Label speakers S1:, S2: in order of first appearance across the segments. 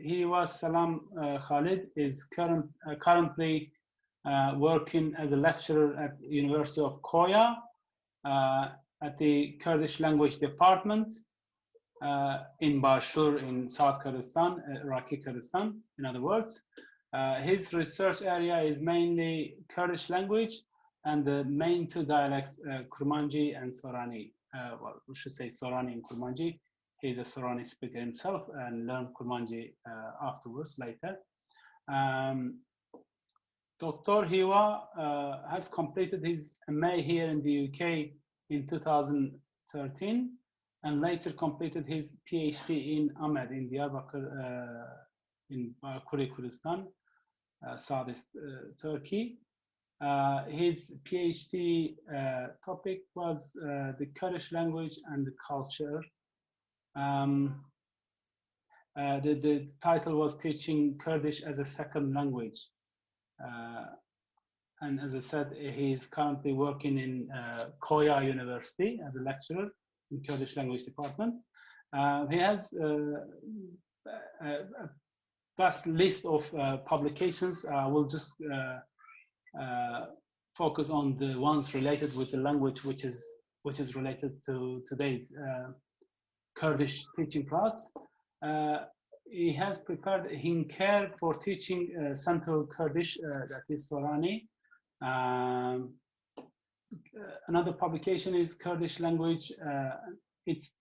S1: Hewa Salam Khalid is currently working as a lecturer at the University of Koya at the Kurdish language department in Bashur in South Kurdistan, Iraqi Kurdistan, in other words. His research area is mainly Kurdish language and the main two dialects, Kurmanji and Sorani. Well, we should say Sorani and Kurmanji. He's a Sorani speaker himself and learned Kurmanji afterwards, later. Dr. Hewa has completed his MA here in the UK in 2013 and later completed his PhD in Ahmed in Diyarbakir in Kurdistan, Southeast Turkey. His PhD topic was the Kurdish language and the culture. The title was Teaching Kurdish as a Second Language. And as I said, he is currently working in Koya University as a lecturer in Kurdish language department. He has a vast list of publications. We'll just focus on the ones related with the language, which is related to today's Kurdish teaching class. He has prepared Hinker for teaching Central Kurdish, that is Sorani. Another publication is Kurdish language, its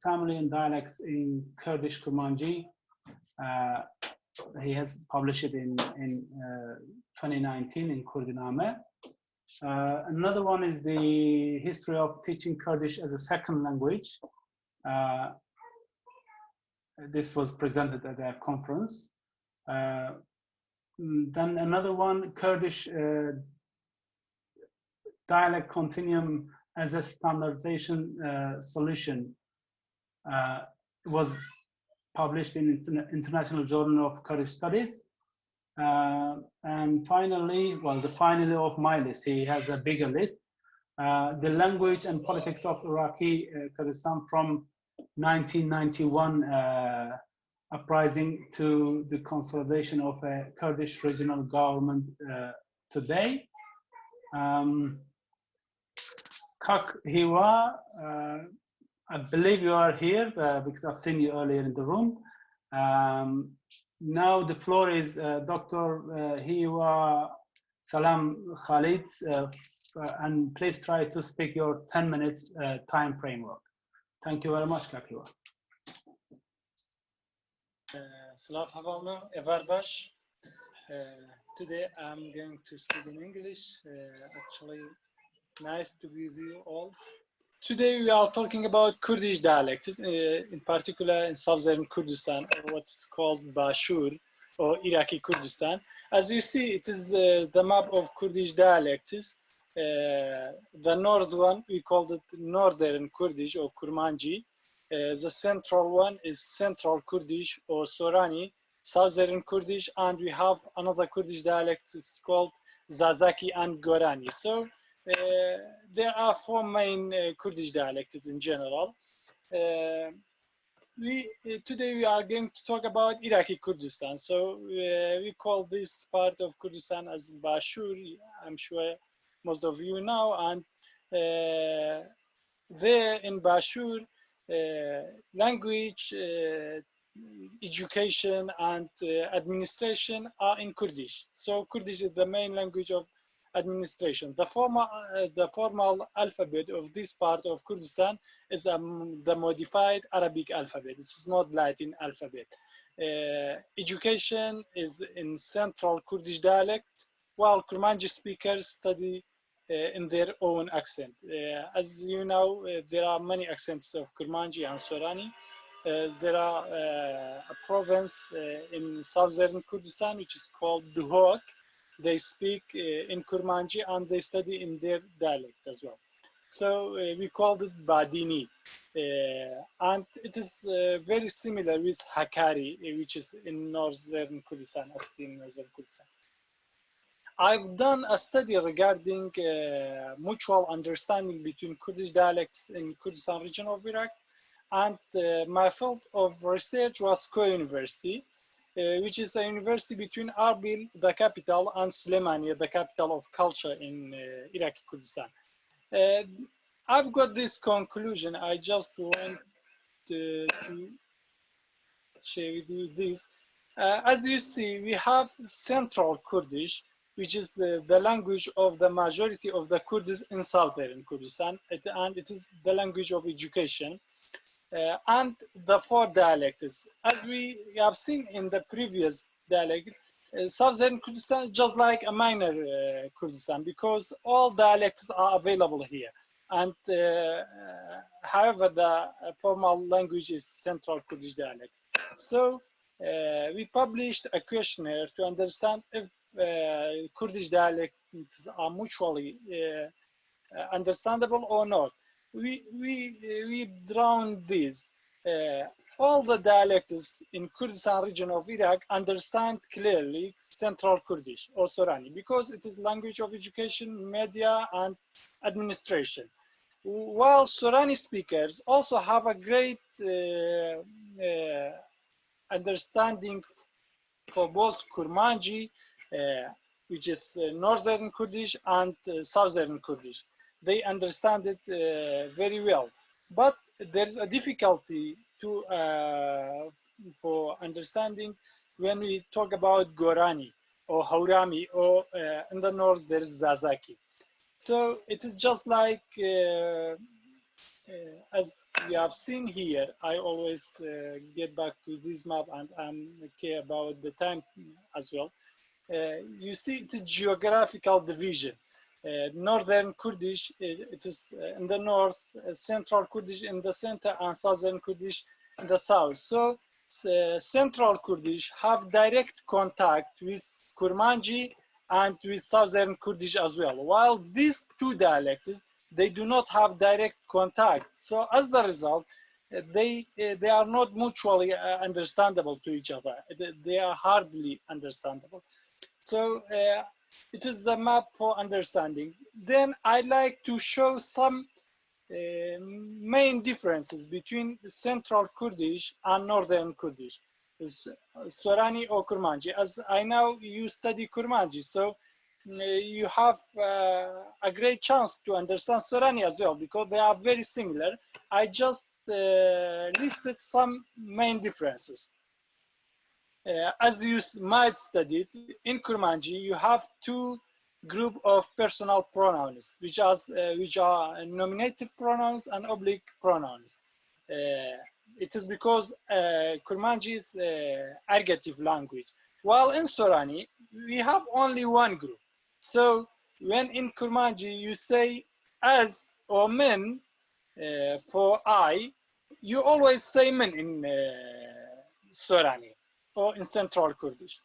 S1: family and dialects in Kurdish Kurmanji. He has published it in 2019 in Kurdiname. Another one is the history of teaching Kurdish as a second language. This was presented at a conference. Then another one, Kurdish dialect continuum as a standardization solution, was published in International Journal of Kurdish Studies. And finally, well, the finally of my list, he has a bigger list, the language and politics of Iraqi Kurdistan from 1991 uprising to the consolidation of a Kurdish regional government today. Kak Hewa, I believe you are here because I've seen you earlier in the room. Now the floor is Dr. Hewa Salam Khalid, and please try to speak your 10 minutes time framework. Thank you very much, Kak Hewa.
S2: Salam Havana, Evarbash. Today I'm going to speak in English. Actually, nice to be with you all. Today we are talking about Kurdish dialects, in particular in southern Kurdistan, or what's called Bashur, or Iraqi Kurdistan. As you see, it is the map of Kurdish dialects. The north one, we called it Northern Kurdish or Kurmanji. The central one is Central Kurdish or Sorani, Southern Kurdish, and we have another Kurdish dialect, it's called Zazaki and Gorani. So there are four main Kurdish dialects in general. Today we are going to talk about Iraqi Kurdistan. So we call this part of Kurdistan as Bashur, I'm sure most of you know, and there in Bashur, language, education, and administration are in Kurdish. So Kurdish is the main language of administration. The formal alphabet of this part of Kurdistan is the modified Arabic alphabet. This is not Latin alphabet. Education is in Central Kurdish dialect, while Kurmanji speakers study in their own accent. As you know, there are many accents of Kurmanji and Sorani. There are a province in southern Kurdistan which is called Duhok. They speak in Kurmanji and they study in their dialect as well. So we called it Badini. And it is very similar with Hakkari, which is in northern Kurdistan, in northern Kurdistan. I've done a study regarding mutual understanding between Kurdish dialects in Kurdistan region of Iraq, and my field of research was co-university, which is a university between Arbil, the capital, and Suleimania, the capital of culture in Iraqi Kurdistan. I've got this conclusion. I just want to share with you this. As you see, we have Central Kurdish, which is the language of the majority of the Kurds in southern Kurdistan, and it is the language of education. And the four dialects. As we have seen in the previous dialect, southern Kurdistan is just like a minor Kurdistan because all dialects are available here. And however, the formal language is Central Kurdish dialect. So we published a questionnaire to understand if Kurdish dialects are mutually understandable or not. We drawn this. All the dialects in Kurdistan region of Iraq understand clearly Central Kurdish or Sorani because it is language of education, media, and administration. While Sorani speakers also have a great understanding for both Kurmanji, which is northern Kurdish, and southern Kurdish. They understand it very well, but there's a difficulty to for understanding when we talk about Gorani or Haurami, or in the north there's Zazaki. So it is just like as we have seen here. I always get back to this map, and I care about the time as well. You see the geographical division. Northern Kurdish, it is in the north, Central Kurdish in the center, and Southern Kurdish in the south. So Central Kurdish have direct contact with Kurmanji and with Southern Kurdish as well, while these two dialects, they do not have direct contact. So as a result, they are not mutually understandable to each other. They are hardly understandable. So it is a map for understanding. Then I'd like to show some main differences between Central Kurdish and Northern Kurdish, Sorani or Kurmanji. As I know you study Kurmanji, so you have a great chance to understand Sorani as well because they are very similar. I just listed some main differences. As you might study it, in Kurmanji, you have two group of personal pronouns, which are nominative pronouns and oblique pronouns. It is because Kurmanji is ergative language, while in Sorani, we have only one group. So when in Kurmanji, you say as or min for I, you always say min in Sorani or in Central Kurdish.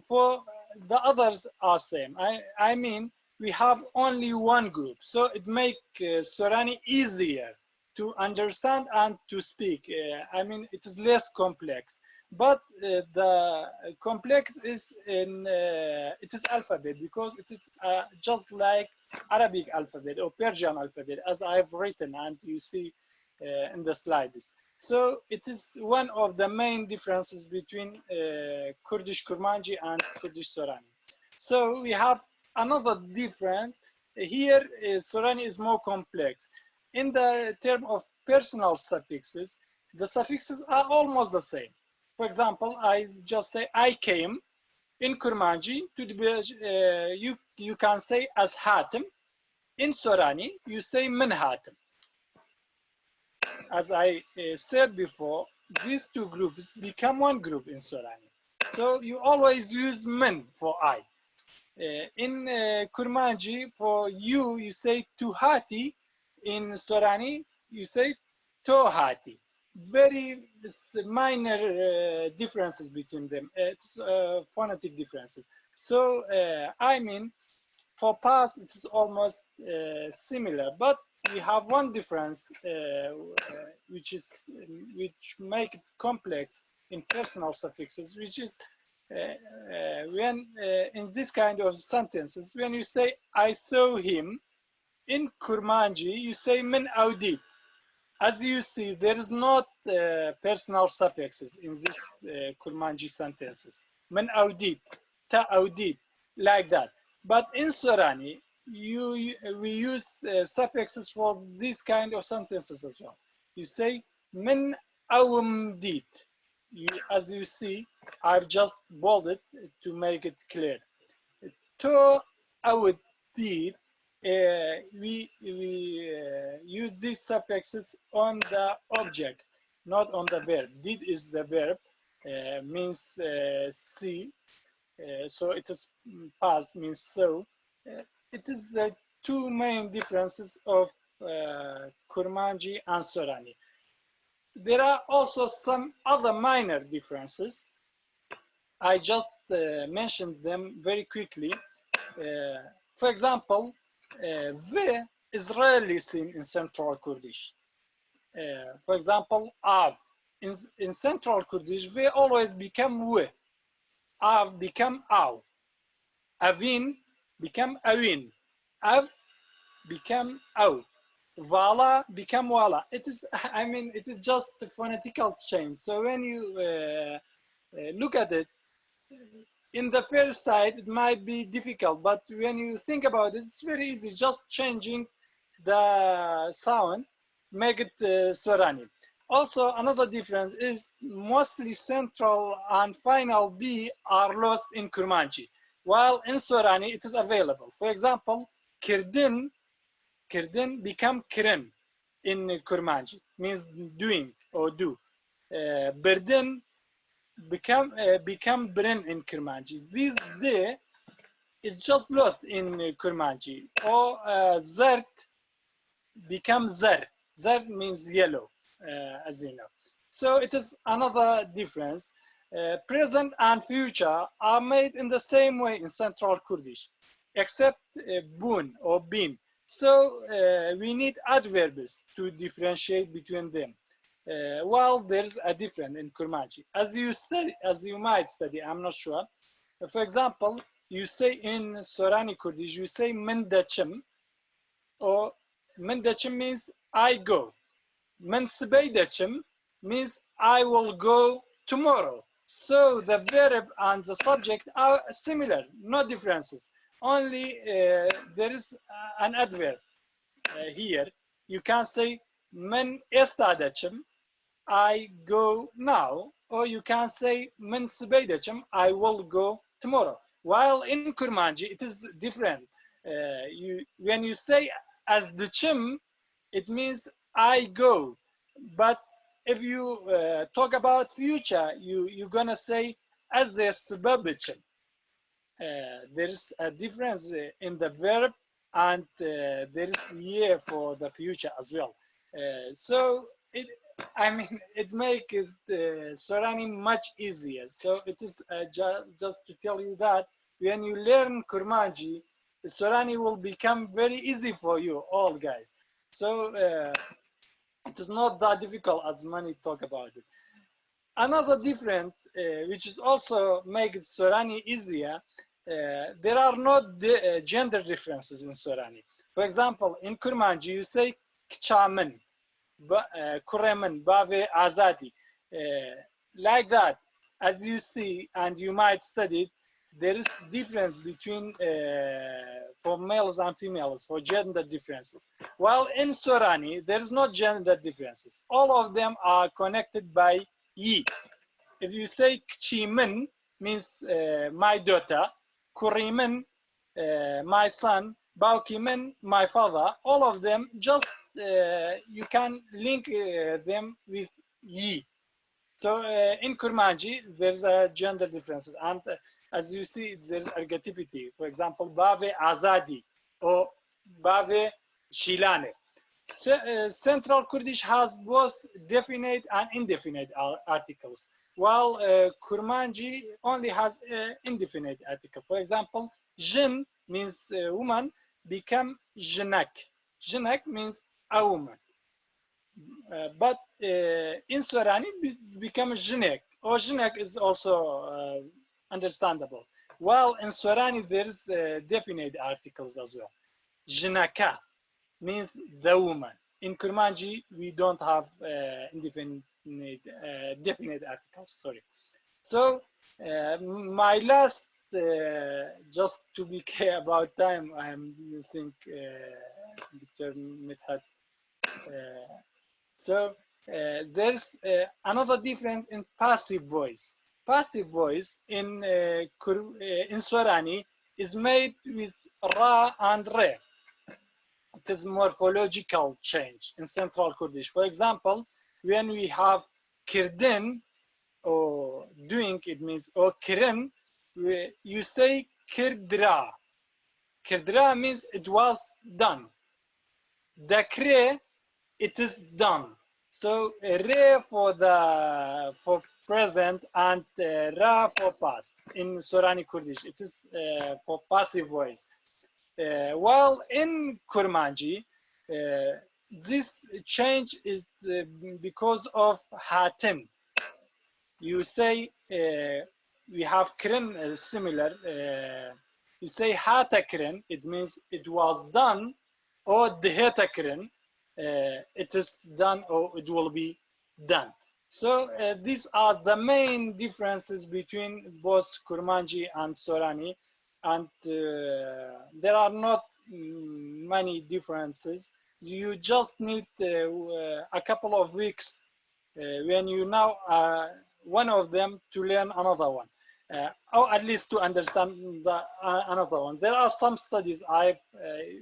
S2: For the others are same. I mean, we have only one group, so it makes Sorani easier to understand and to speak. I mean, it is less complex, but the complex is in it is alphabet because it is just like Arabic alphabet or Persian alphabet, as I've written and you see in the slides. So it is one of the main differences between Kurdish Kurmanji and Kurdish Sorani. So we have another difference. Here, Sorani is more complex. In the term of personal suffixes, the suffixes are almost the same. For example, I just say I came. In Kurmanji, you can say as Hatim. In Sorani, you say min Hatim. As I said before, these two groups become one group in Sorani. So you always use min for I. In Kurmanji, for you say tuhati. In Sorani, you say tohati. Very minor differences between them. It's phonetic differences. So I mean, for past, it's almost similar, but we have one difference which make it complex in personal suffixes, which is when in this kind of sentences, when you say I saw him, in Kurmanji you say min audit. As you see, there is not personal suffixes in this Kurmanji sentences. من أو did, ta أو did, like that. But in Sorani, we use suffixes for these kind of sentences as well. You say من أو did. As you see, I've just bolded to make it clear. To أو did. We use these suffixes on the object, not on the verb. Did is the verb, means see, so it is past, means so. It is the two main differences of Kurmanji and Sorani. There are also some other minor differences. I just mentioned them very quickly. For example, V is rarely seen in Central Kurdish. For example, Av. In Central Kurdish, V always become W. Av become Aw. Avin become Awin. Av become Aw. Vala become Wala. It is, I mean, it is just a phonetical change. So when you look at it, in the first sight, it might be difficult, but when you think about it, it's very easy. Just changing the sound, make it Sorani. Also, another difference is mostly central and final D are lost in Kurmanji, while in Sorani it is available. For example, Kirdin become Kirin in Kurmanji, means doing or do. Berdin become Brin in Kurmanji. This D is just lost in Kurmanji. Or Zert becomes Zar. Zar means yellow, as you know. So it is another difference. Present and future are made in the same way in Central Kurdish, except bun or bin. So we need adverbs to differentiate between them. While there's a difference in Kurmanji. As you might study, I'm not sure. For example, you say in Sorani Kurdish, you say mendachim, or mendachim means I go. Mensbeidachim means I will go tomorrow. So the verb and the subject are similar, no differences. Only there is an adverb here. You can say men estadachim, I go now, or you can say min sbeidachim, I will go tomorrow. While in Kurmanji, it is different. When you say as the chim, it means I go. But if you talk about future, you're gonna say as a sbabichim. There's a difference in the verb, and there is year for the future as well. So it makes Sorani much easier. So it is just to tell you that when you learn Kurmanji, Sorani will become very easy for you all, guys. So it is not that difficult as many talk about it. Another difference, which is also makes Sorani easier, there are no gender differences in Sorani. For example, in Kurmanji, you say kchamen, kuremen, bave, azadi. Like that, as you see, and you might study it, there is difference between for males and females, for gender differences. While in Sorani, there is no gender differences. All of them are connected by yi. If you say kchimen, means my daughter, kurimen, my son, baukimen, my father, all of them, just you can link them with yi. So in Kurmanji, there's a gender differences, and as you see, there's ergativity. For example, bave azadi or bave shilane. Central Kurdish has both definite and indefinite articles, while Kurmanji only has indefinite article. For example, jin means woman, become jinak. Jinak means a woman. But in Sorani, it becomes jinek, or jinek is also understandable. While in Sorani, there's definite articles as well. Jinaka means the woman. in Kurmanji, we don't have indefinite, definite articles, sorry. So my last, just to be clear about time, I am think Dr. Midhat. So there's another difference in passive voice. Passive voice in Sorani is made with ra and re. It is morphological change in Central Kurdish. For example, when we have kirdin or doing, it means or kirin, you say kirdra. Kirdra means it was done. Dakre, it is done. So re for present and ra for past in Sorani Kurdish. It is for passive voice. While in Kurmanji, this change is because of hatin. You say we have kren similar. You say hata kren, it means it was done, or dheta kren, it is done or it will be done. So these are the main differences between both Kurmanji and Sorani, and there are not many differences. You just need a couple of weeks when you know one of them to learn another one, or at least to understand another one. There are some studies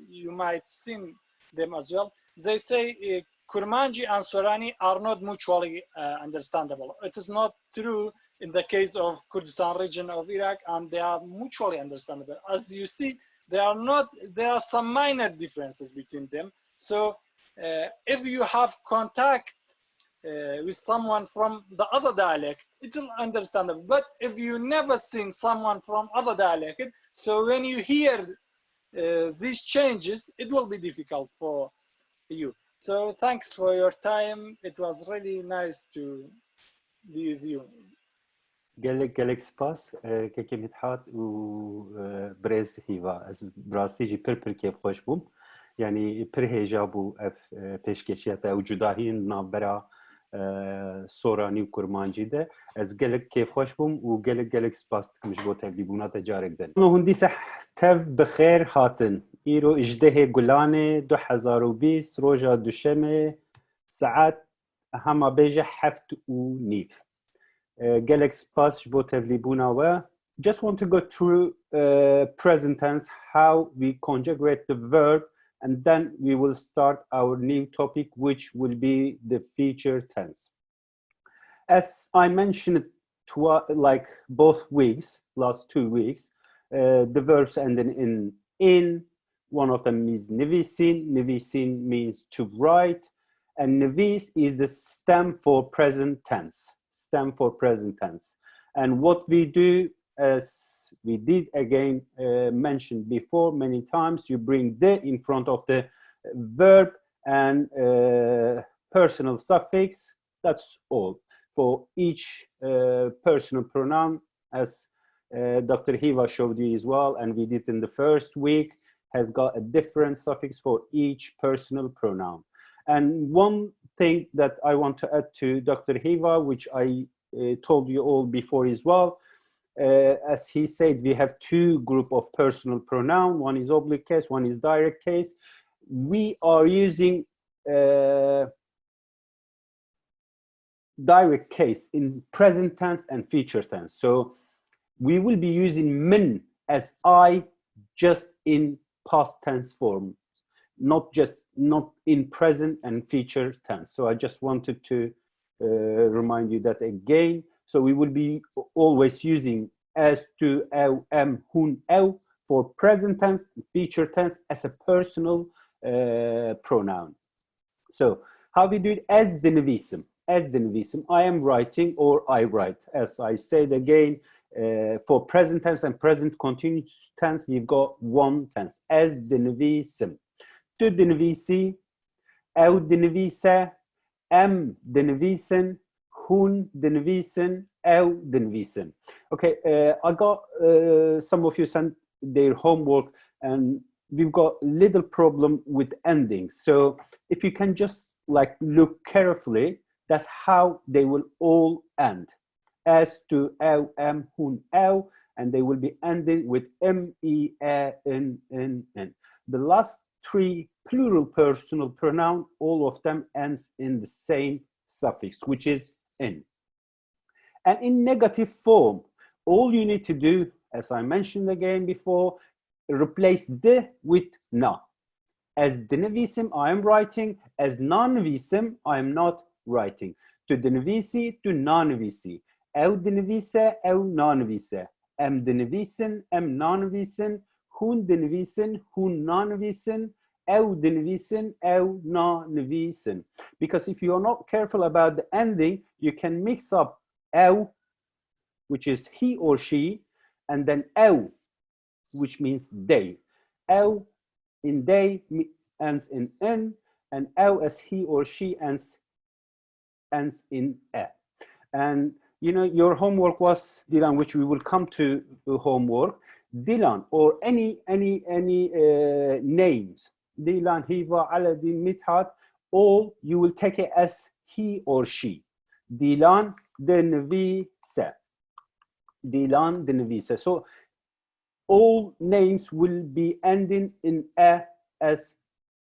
S2: you might seen them as well. They say Kurmanji and Sorani are not mutually understandable. It is not true in the case of Kurdistan region of Iraq, and they are mutually understandable. As you see, there are some minor differences between them. So if you have contact with someone from the other dialect, it will understandable. But if you never seen someone from other dialect, so when you hear these changes, it will be difficult for you. So thanks for your time. It was really nice to be with you.
S3: gelek spas keke mithat û brez hîva ez birastî jî pir kêfxweş bûm, yanî pir hêja bû ev pêşkeşiya te ew cudahiyên navbera Soranî û Kurmancî de ez gelek kêfxweş bûm û gelek spas dikim ji bo tevlîbûna te carek din. Hûn dîsa tev bi xêr hatin. Îro îjdehê Gulanê 2020 roja duşemê saet hema bêje 7:09. Gelek spas ji bo tevlîbûna we. Just want to go through present tense, how we conjugate the verb, and then we will start our new topic, which will be the future tense. As I mentioned like both weeks, last 2 weeks, the verbs ending in. One of them is nevisin. Nevisin means to write, and nevis is the stem for present tense. Stem for present tense. And what we do, as we did again mentioned before many times, you bring the in front of the verb and personal suffix. That's all. For each personal pronoun, as Dr. Hewa showed you as well, and we did in the first week, has got a different suffix for each personal pronoun. And one thing that I want to add to Dr. Hewa, which I told you all before as well, as he said, we have two groups of personal pronoun. One is oblique case, one is direct case. We are using direct case in present tense and future tense. So we will be using min as I just in past tense form, not in present and future tense. So I just wanted to remind you that again. So we will be always using as, to, ew, em, hun, ew for present tense, future tense as a personal pronoun. So how we do it? As the nevism. As the nevism, I am writing or I write. As I said again, for present tense and present continuous tense, we've got one tense. As the nevism. Tu the nevisi, ew the nevise, em the nevisin, hun the nevisin, ew the nevisin. Okay, I got some of you sent their homework, and we've got little problem with endings. So if you can just like look carefully, that's how they will all end. As to ew, em, hun, ew, and they will be ending with m, e, n, n. The last three plural personal pronoun, all of them ends in the same suffix, which is in. And in negative form, all you need to do, as I mentioned again before, replace the with na. As dinivisim, I am writing. As non-visim, I am not writing. To dinivisi, to non-visi. Ew dinivise, ew non-vise. Em dinivisin, em non-visin. Hun dinivisin, hun non-visin. Ew dinivisin, ew non-visin. Because if you are not careful about the ending, you can mix up ew, which is he or she, and then ew, which means they. Ew in they ends in n, and ew as he or she ends in e. And you know, your homework was, Dilan, which we will come to homework, Dilan, or any names, Dilan, Hewa, Aladdin, Mithat, all you will take it as he or she. Dilan denvise. Dilan denvise. So all names will be ending in e as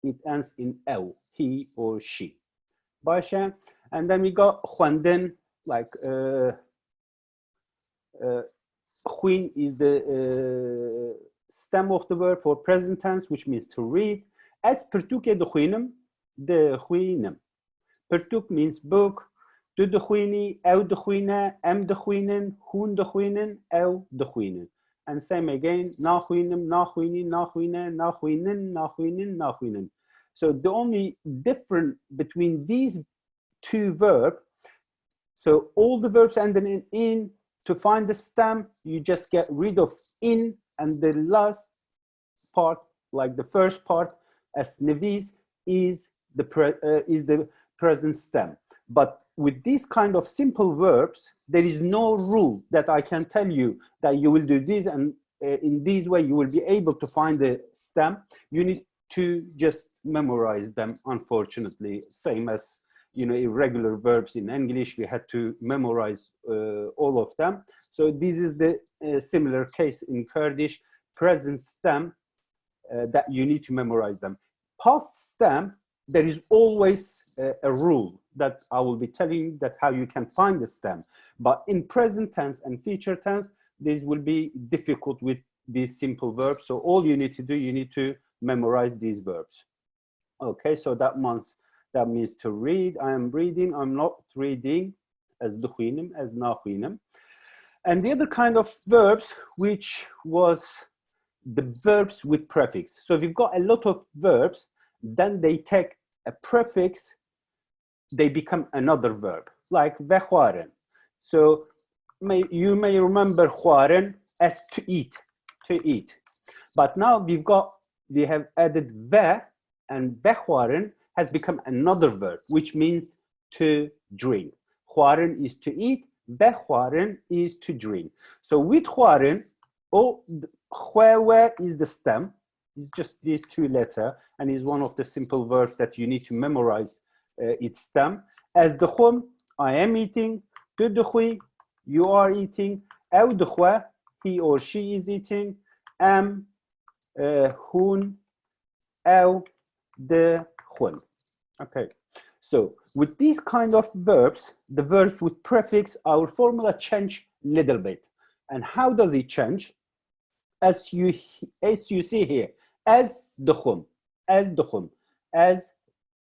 S3: it ends in ew, he or she. Basha. And then we got khwandin, like khwin is the stem of the verb for present tense, which means to read. As pertuke de khwinem. Pertuk means book. Du de khwini, ew de khwine, em de khwinen, hun de khwinen, ew de khwinen. And same again, na khwinem, na khwini, na khwine, na khwinen, na khwinin, na khwinen. So the only difference between these two verbs, so all the verbs ending in, to find the stem, you just get rid of in, and the last part, like the first part, as nevis, is the present stem. But with these kind of simple verbs, there is no rule that I can tell you that you will do this, and in this way you will be able to find the stem. You need to just memorize them, unfortunately, same as, you know, irregular verbs in English, we had to memorize all of them. So this is the similar case in Kurdish, present stem, that you need to memorize them. Past stem, there is always a rule that I will be telling you that how you can find the stem. But in present tense and future tense, this will be difficult with these simple verbs. So all you need to do, you need to memorize these verbs. Okay, so that means to read. I am reading, I'm not reading, as dukhwinim, as nakhwinim. And the other kind of verbs, which was the verbs with prefix. So if you've got a lot of verbs, then they take a prefix, they become another verb, like vekhwaren. So you may remember khwaren as to eat, But now we have added ve, and vekhwaren has become another verb, which means to drink. Khwaren is to eat, vekhwaren is to drink. So with khwaren, khwewe is the stem. It's just these two letters, and is one of the simple verbs that you need to memorize its stem. As the khum, I am eating. De de khwi, you are eating. Ew de khwe, he or she is eating. Am, hun, ew, de khun. Okay, so with these kind of verbs, the verbs with prefix, our formula change little bit. And how does it change? As you see here, as the khum, as the khum, as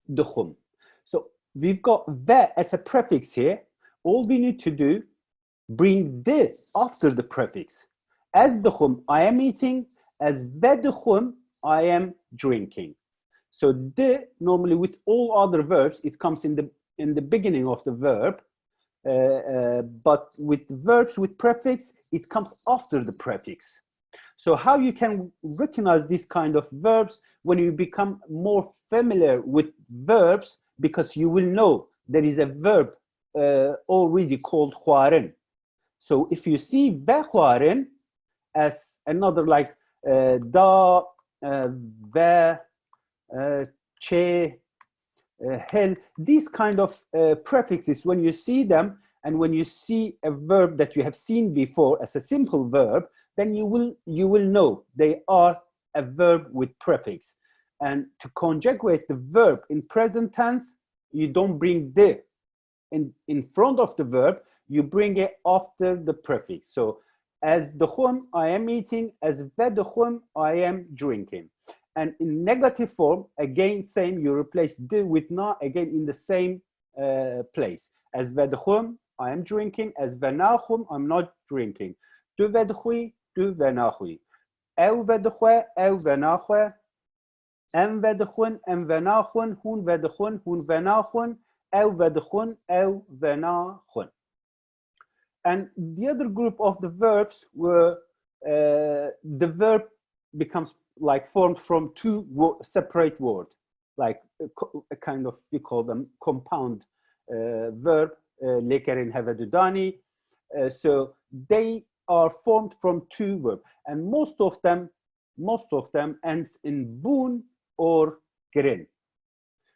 S3: the khum. So we've got the as a prefix here. All we need to do, bring the after the prefix. As the khum, I am eating. As the khum, I am drinking. So the, normally with all other verbs, it comes in the beginning of the verb. But with verbs with prefix, it comes after the prefix. So how you can recognize this kind of verbs when you become more familiar with verbs, because you will know there is a verb already called khwaren. So if you see bekhwaren as another like da, ve, che, hel. These kind of prefixes, when you see them, and when you see a verb that you have seen before as a simple verb, then you will know they are a verb with prefix. And to conjugate the verb in present tense, you don't bring the in front of the verb, you bring it after the prefix. So as the whom I am eating, as the whom I am drinking. And in negative form, again, same, you replace the with na, again in the same place. As the whom I am drinking, as na whom I'm not drinking. Tu vedhui, tu venahui. Eu vedhue, eu venahue. Em vedhun, em venahun, hun vedhun, hun venahun. Eu vedhun, eu venahun. And the other group of the verbs were the verb becomes like formed from two separate words, like a kind of, we call them compound verb, lekerin hevedudani. So they are formed from two verbs, and most of them ends in bun or grin.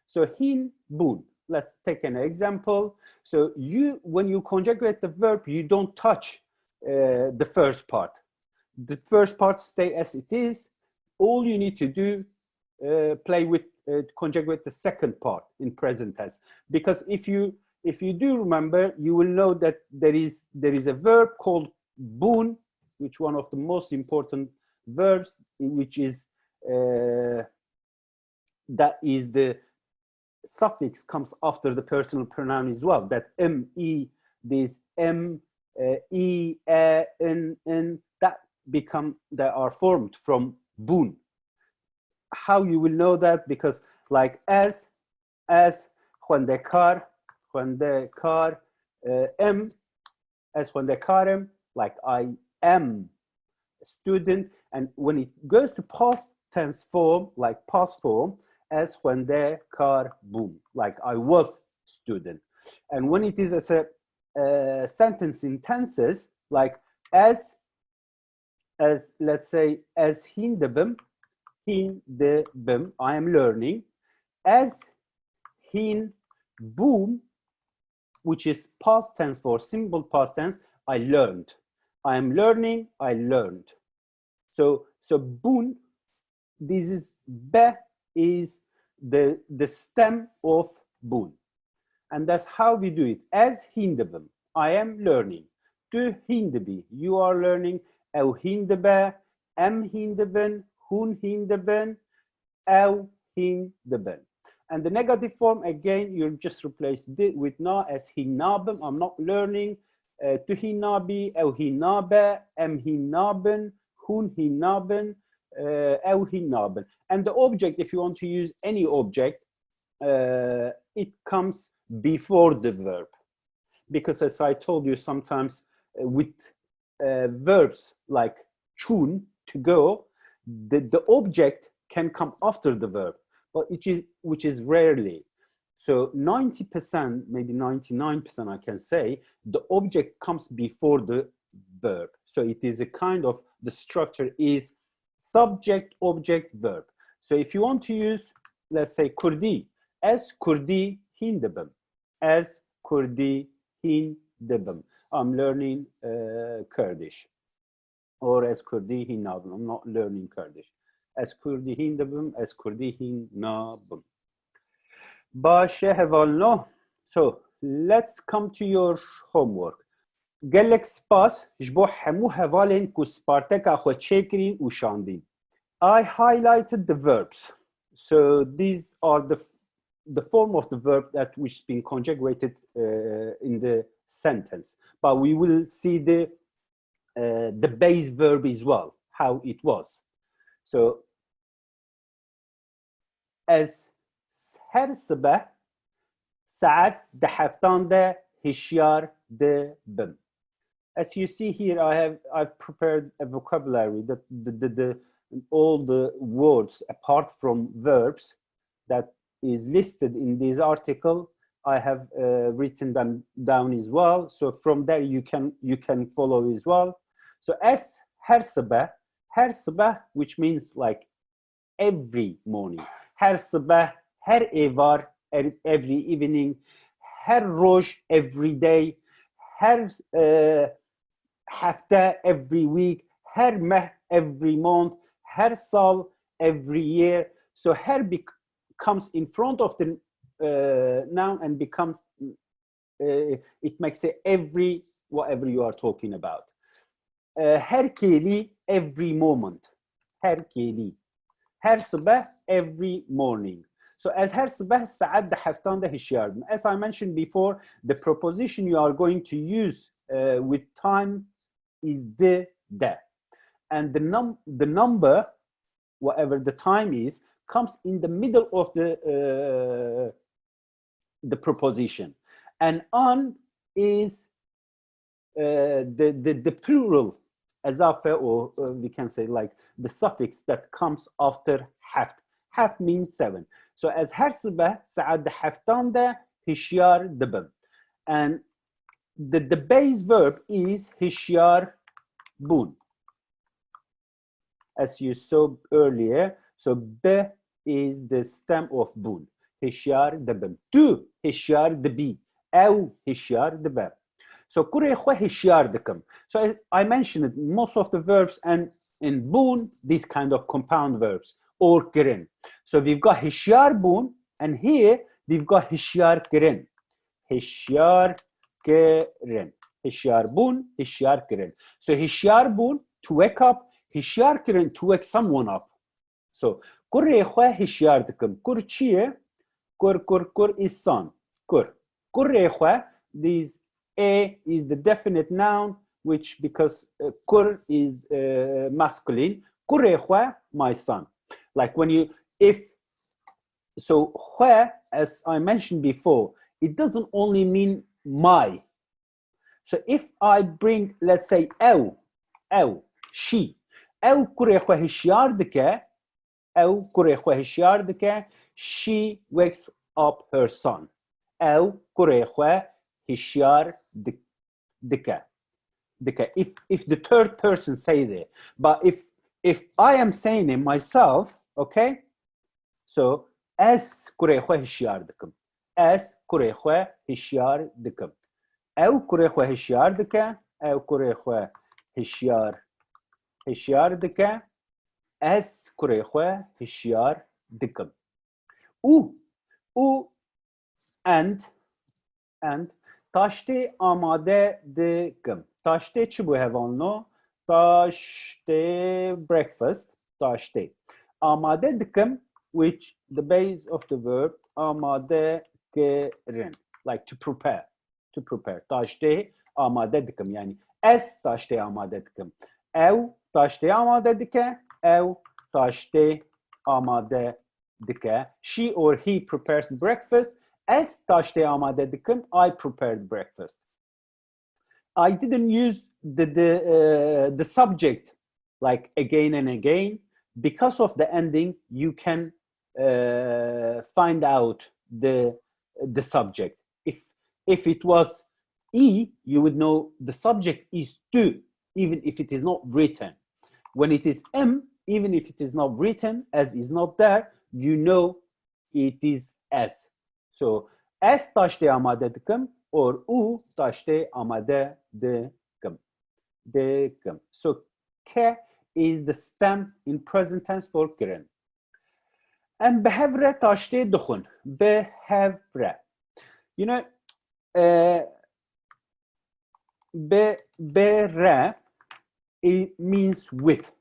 S3: So hin, bun. Let's take an example. So when you conjugate the verb, you don't touch the first part. The first part stay as it is. All you need to do, play with conjugate the second part in present tense. Because if you do remember, you will know that there is a verb called bun, which one of the most important verbs, which is that is the suffix comes after the personal pronoun as well. That me, this m, e, n, that are formed from bun. How you will know that? Because like as khwande kar, am, as khwande karem, like I am a student. And when it goes to past tense form, like past form, as khwande kar bum, like I was student. And when it is as a sentence in tenses, like as let's say, as hindebim, I am learning. As hin boom, which is past tense for simple past tense, I learned. I am learning, I learned. So bun, this is be is the stem of bun. And that's how we do it. As hindebim, I am learning. Tu hindebi, you are learning. Eu hindebe, em hindeben, hun hindeben, eu hindeben. And the negative form, again, you just replace it with na as hinabem. I'm not learning. Tu hinabi, eu hinabe, em hinaben, hun hinaben, eu hinaben. And the object, if you want to use any object, it comes before the verb. Because as I told you, sometimes with verbs like chun, to go, the object can come after the verb, but which is rarely. So 90%, maybe 99%, I can say, the object comes before the verb. So it is a kind of, the structure is subject, object, verb. So if you want to use, let's say, Kurdi, as Kurdi hindebim, as Kurdi hindebim. I'm learning Kurdish. Or as Kurdi hinabim, I'm not learning Kurdish. As Kurdi hindebim, as Kurdi hinabim. Bashe hevalno. So let's come to your homework. Gelek spas jbo hemu hevalin ku Spartaka xwe çekirin u şandin. I highlighted the verbs. So these are the form of the verb that which has been conjugated in the sentence. But we will see the base verb as well, how it was. So as her sabah saat de haftan de hişyar de bim. As you see here, I've prepared a vocabulary that all the words apart from verbs that is listed in this article, I have written them down as well. So from there you can follow as well. So as her sabah, which means like every morning. Her sabah, her evar, every evening. Her roj, every day. Her hafta, every week. Her meh, every month. Her sal, every year. So her comes in front of the noun and becomes, it makes it every, whatever you are talking about. Her keli, every moment. Her keli. Her sabah, every morning. So as her sabah, saad da haftan da hishiyar. As I mentioned before, the preposition you are going to use with time is the. And the number, whatever the time is, comes in the middle of the preposition. And on is the plural, azafe, or we can say like the suffix that comes after haft. Haft means 7. So as her sabah, saad haftan da hishiyar dibim. And the base verb is hishiyar bun, as you saw earlier. So be is the stem of bun. Hishiyar dibim. Tu hishiyar dibi. Ew hishiyar dibim. So kure khwa hishiyar dikim. So as I mentioned, most of the verbs and in bun, these kind of compound verbs, or kirin. So we've got hishiyar bun, and here we've got hishiyar kirin. Hishiyar kirin. Hishiyar bun, hishiyar kirin. So hishiyar bun, to wake up. Hishiyar kirin, to wake someone up. So kure khwa hishiyar dikim. Kur chiye? Kur is son. Kur. Kure khwa, these a is the definite noun, which because kur is masculine. Kure khwa, my son. Like when you, so khwa, as I mentioned before, it doesn't only mean my. So if I bring, let's say, ew, she, ew kure khwa hishiyar dike, ew kure khwa hishiyar dike, she wakes up her son. Ew kure khwa hishiyar dike. If the third person say it, but if I am saying it myself, okay, so as kure khwa hishiyar dikim, as kure khwa hishiyar dikim, ew kure khwa hishiyar dike, ew kure khwa hishiyar dike, as kure khwa hishiyar dikim. U and taşte amade dikim. Taşte çi bu hevanlo? Taşte breakfast. Taşte. Amade dikim, which the base of the verb amade kirin, like to prepare. To prepare. Taşte amade dikim. Yani es taşte amade dikim. Ev taşte amade dike. Ev taşte amade dike. She or he prepares breakfast. As taşte amade dikim, I prepared breakfast. I didn't use the subject like again and again. Because of the ending, you can find out the subject. If it was e, you would know the subject is tu, even if it is not written. When it is m, even if it is not written, as is not there, you know it is as. So as taşte amade dikim, or u taşte amade dikim. So ke is the stem in present tense for kirin. And behevre taşte dukhun. Behevre. You know, bere, it means with.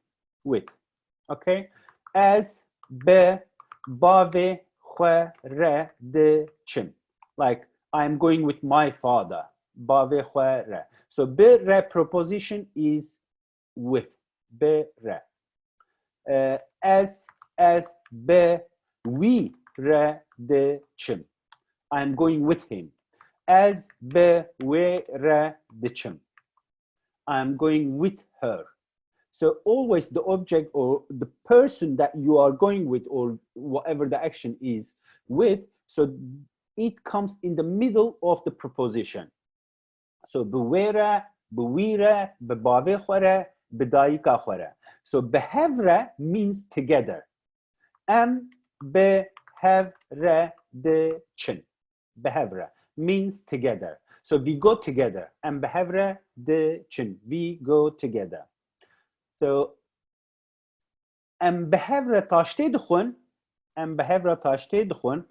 S3: Okay? As be bave khwe re de chim. Like I'm going with my father. Bave khwe re. So be re preposition is with. Be re. As be we re de chim. I'm going with him. As be we re de chim. I'm going with her. So always the object or the person that you are going with, or whatever the action is with, so it comes in the middle of the preposition. So bewera, bewira, bebave khore, bedaika khore. So behevre means together. Em behevre diçin. Behevre means together. So we go together. Em behevre diçin. We go together. So em behevre taşte dixun. Em behevre taşte dixun.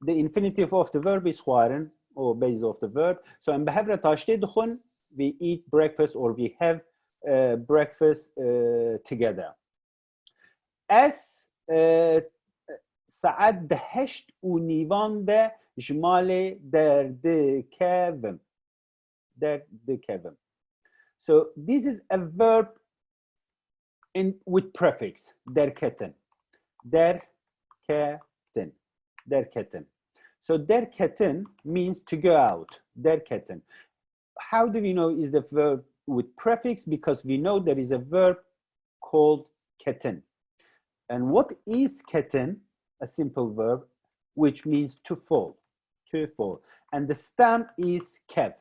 S3: The infinitive of the verb is xwarin, or base of the verb. So em behevre taşte dixun, we eat breakfast or we have breakfast together. As saat دهشت و نیوان ده جمال دردکevim. So this is a verb with prefix derketen. Derketen. So derketen means to go out. Derketen. How do we know is the verb with prefix? Because we know there is a verb called keten. And what is keten? A simple verb which means to fall. To fall. And the stem is kev.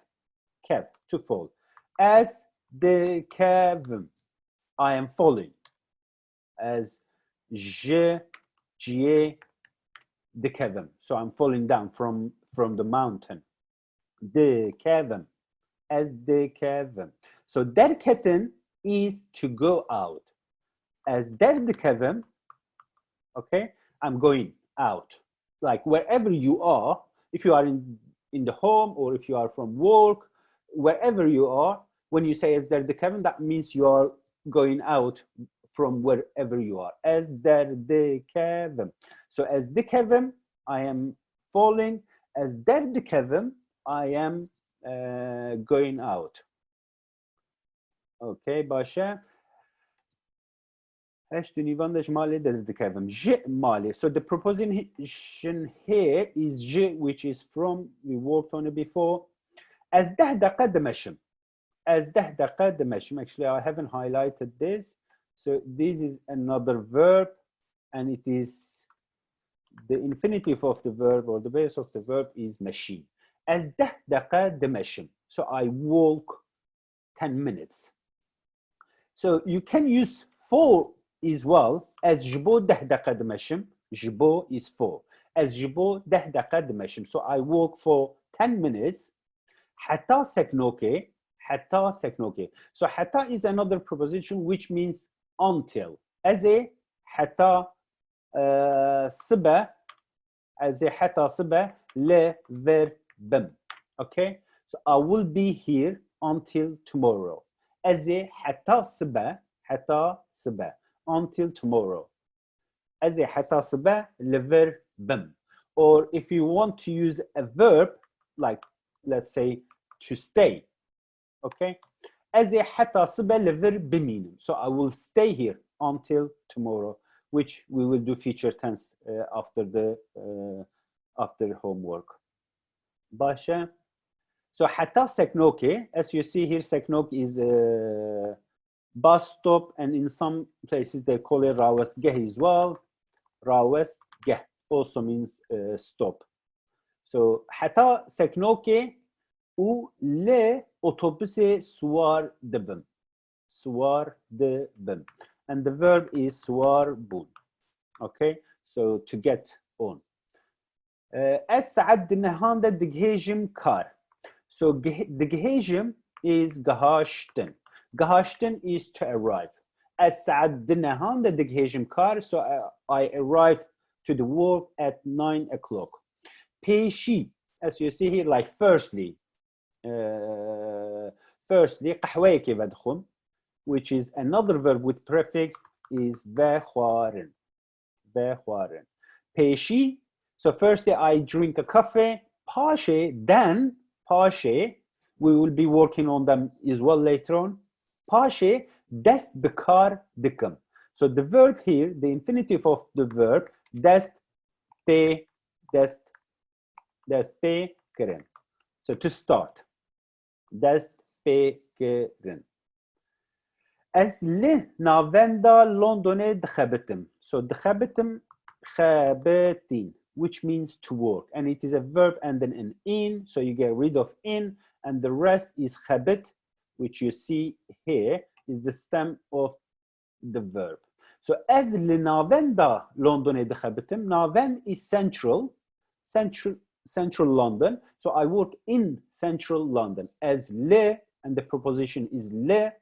S3: Kev, to fall. As the kevim, I am falling. As je the kevim. So I'm falling down from the mountain. The kevim. As the kevim. So derketen is to go out. As der the kevim, okay, I'm going out. Like wherever you are, if you are in the home or if you are from work, wherever you are, when you say as der the kevim, that means you are going out from wherever you are. As der the kevim. So as the kevim, I am falling. As der the kevim, I am going out. Okay, باشه. So the preposition here is j, which is from, we worked on it before. As actually I haven't highlighted this. So this is another verb, and it is the infinitive of the verb, or the base of the verb is machine. As so I walk 10 minutes. So you can use for as well as جبو 10 دقيقة دمشم. جبو is for. As جبو 10 دقيقة دمشم. So I walk for 10 minutes. حتى سكنوكي. حتى سكنوكي. So حتى is another preposition which means until. As a حتى صبا. As a حتى صبا le verbum. Okay. So I will be here until tomorrow. As a حتى صبا. حتى صبا. Until tomorrow. As a حتى صبا le verbum. Or if you want to use a verb, like let's say to stay, okay? As a حتى صبا le verbum. So I will stay here until tomorrow, which we will do future tense after homework. باشه. So حتى سكنوكي, as you see here, سكنوك is bus stop, and in some places they call it rawestgah as well. Rawestgah also means stop. So حتى سكنوكي و ل otobüse سوار دبم. سوار دبم. And the verb is سوار بون. Okay, so to get on. As سعد نهانده دگهجم کار. So دگهجم is gehashten. Gehashten is to arrive. As سعد نهانده دگهجم کار. So I arrive to the work at 9 o'clock. پیشی, as you see here, like firstly, قهوه که بدخم, which is another verb with prefix, is بخوارن. بخوارن. پیشی, so firstly I drink a coffee. پاشه, then پاشه, we will be working on them as well later on. پاشه, دست بکار دکم. So the verb here, the infinitive of the verb, دست به کرن. So to start. دست به کرن. از ل ناوندا لندن دخبتم. So دخبتم خبتین, which means to work, and it is a verb and then an in, so you get rid of in, and the rest is خبت, which you see here is the stem of the verb. So as Linavenda London دخبتم, Naven is central London. So I work in central London. As le, and the preposition is le,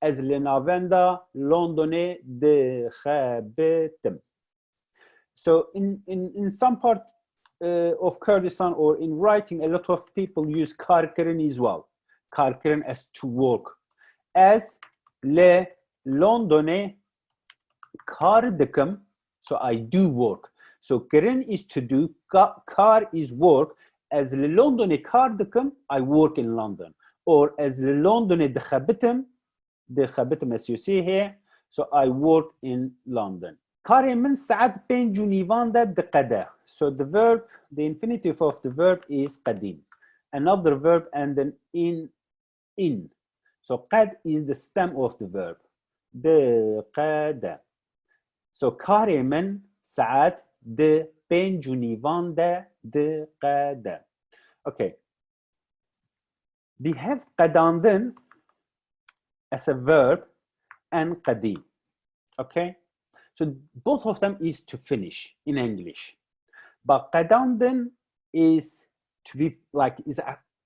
S3: as Linavenda London دخبتم. So in some part of Kurdistan or in writing, a lot of people use karkirin as well. Karkirin as to work. As le London kardikim, so I do work. So kirin is to do, kar is work. As le London kardikim, I work in London. Or as le London dekhabitim as you see here, so I work in London. Kare min saat pen junivan da deqada. So the verb, the infinitive of the verb is qadim. Another verb and then in. So qad is the stem of the verb. Deqada. So kare min saat de pen junivan da deqada. Okay. We have qadandin as a verb and qadim. Okay. So both of them is to finish in English, but qadandin is to be like is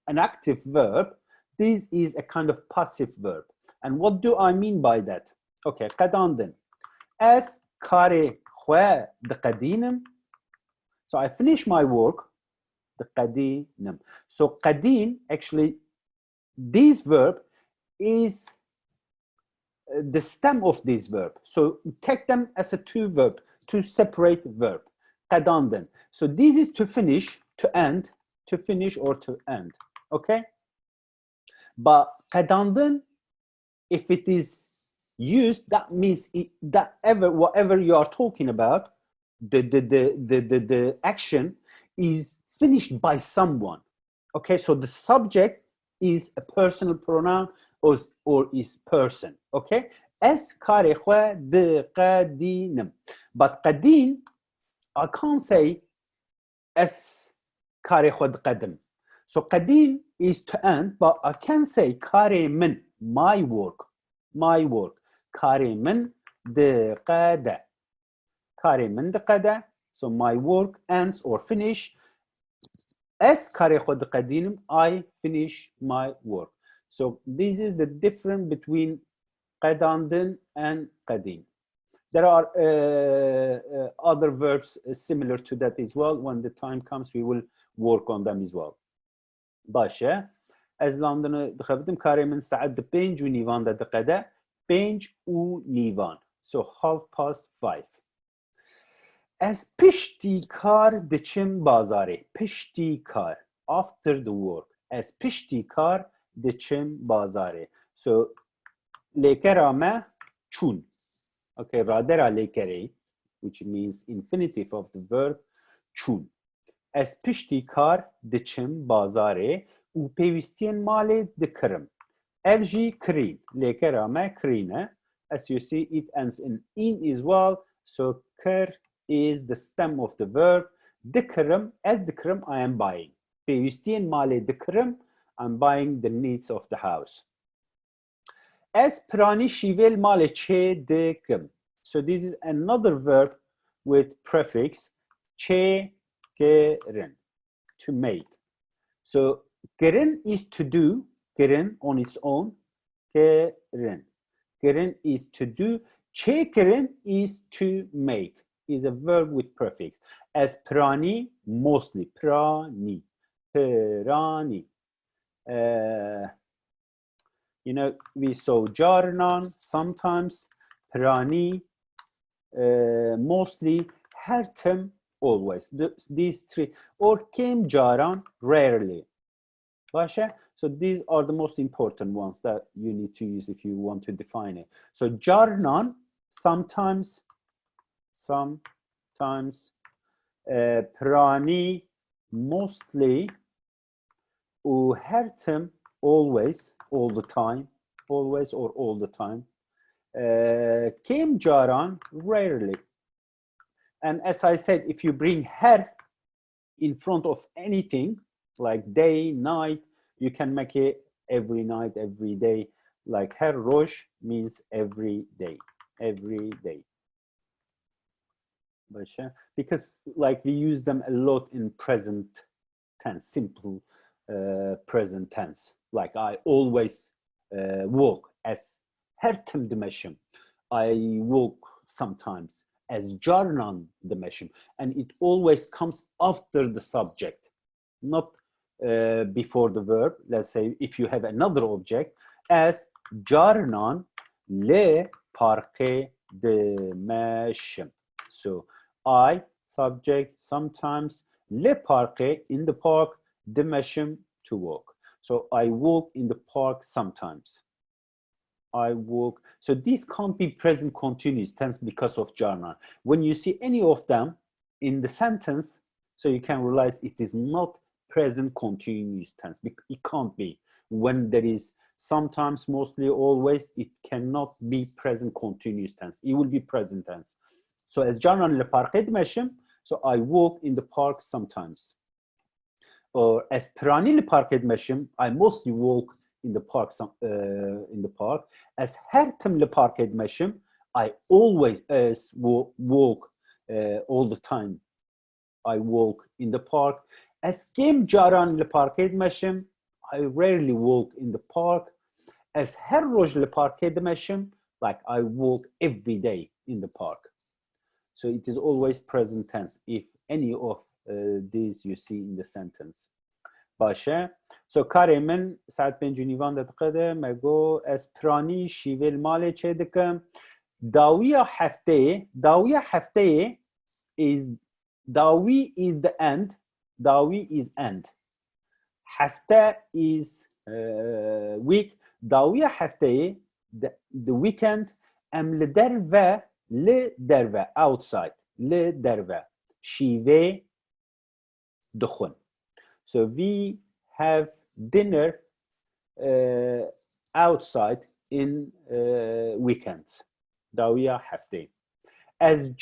S3: an active verb. This is a kind of passive verb. And what do I mean by that? Okay, qadandin as kare khwa de qadinem. So I finish my work the qadinem. So qadim, actually this verb is the stem of this verb. So take them as a two separate verb. Qadandin. So this is to finish, to end, to finish or to end. Okay? But qadandin, if it is used, that means whatever you are talking about, the action is finished by someone. Okay, so the subject is a personal pronoun or is person. Okay, as kare khwa de qadinem. But qadim, I can't say as kare khwa de qadim. So qadim is to end, but I can say kare min, my work. Kare min de qada. Kare min de qada. So my work ends or finish. As kare khwa de qadim, I finish my work. So this is the difference between qadandin and qadim. There are other verbs similar to that as well. When the time comes, we will work on them as well. Basha, as London dkhabtim kare min saat de 5 u nivan da deqada 5 u nivan. So 5:30. As pishti kar dichim bazare. Pishti kar, after the work. As pishti kar dichim bazare. So lekera me chun. Okay, radera lekere, which means infinitive of the verb chun. As pishti kar dichim bazare u pevistien male dikrim. Evji krin. Lekera me krine. As you see, it ends in as well. So kir is the stem of the verb. Dikrim, as dikrim, I am buying. Pevistien male dikrim, I'm buying the needs of the house. As prani shivel male che dekim. So this is another verb with prefix che gerin, to make. So gerin is to do, gerin on its own, gerin. Gerin is to do, che gerin is to make, is a verb with prefix. As prani, mostly, prani, prani. You know, we saw jarnan sometimes, prani, mostly, hertem, always. These three, or kim jaran, rarely. So these are the most important ones that you need to use if you want to define it. So jarnan, sometimes, prani, mostly, hertem, always, all the time, always or all the time. Kim jaran, rarely. And as I said, if you bring her in front of anything, like day, night, you can make it every night, every day. Like her rosh means every day, every day. Because like we use them a lot in present tense, simple present tense. Like I always walk as her tim demeşim. I walk sometimes as jarnan demeşim. And it always comes after the subject, not before the verb. Let's say if you have another object, as jarnan le parke demeşim. So I, subject, sometimes, le parke, in the park, demeşim, to walk. So I walk in the park sometimes. I walk. So these can't be present continuous tense because of jarna. When you see any of them in the sentence, so you can realize it is not present continuous tense. It can't be. When there is sometimes, mostly, always, it cannot be present continuous tense. It will be present tense. So as jarnan le parke demeşim, so I walk in the park sometimes. Or as prani le parke demeşim, I mostly walk in the park. As her tim le parke demeşim, I always walk all the time. I walk in the park. As gem jaran le parke demeşim, I rarely walk in the park. As her roj le parke demeşim, like I walk every day in the park. So it is always present tense if any of these you see in the sentence. باشه. So کارمن ساعت 5:20 دقیقه مگو اسپرانی شیول مال چه دکم داوی هفته is داوی is the end. داوی is end. هفته is week. داوی هفته the weekend. ام لدرو outside. لدرو شیوه دخون. So we have dinner outside in weekends. داویه هفته. از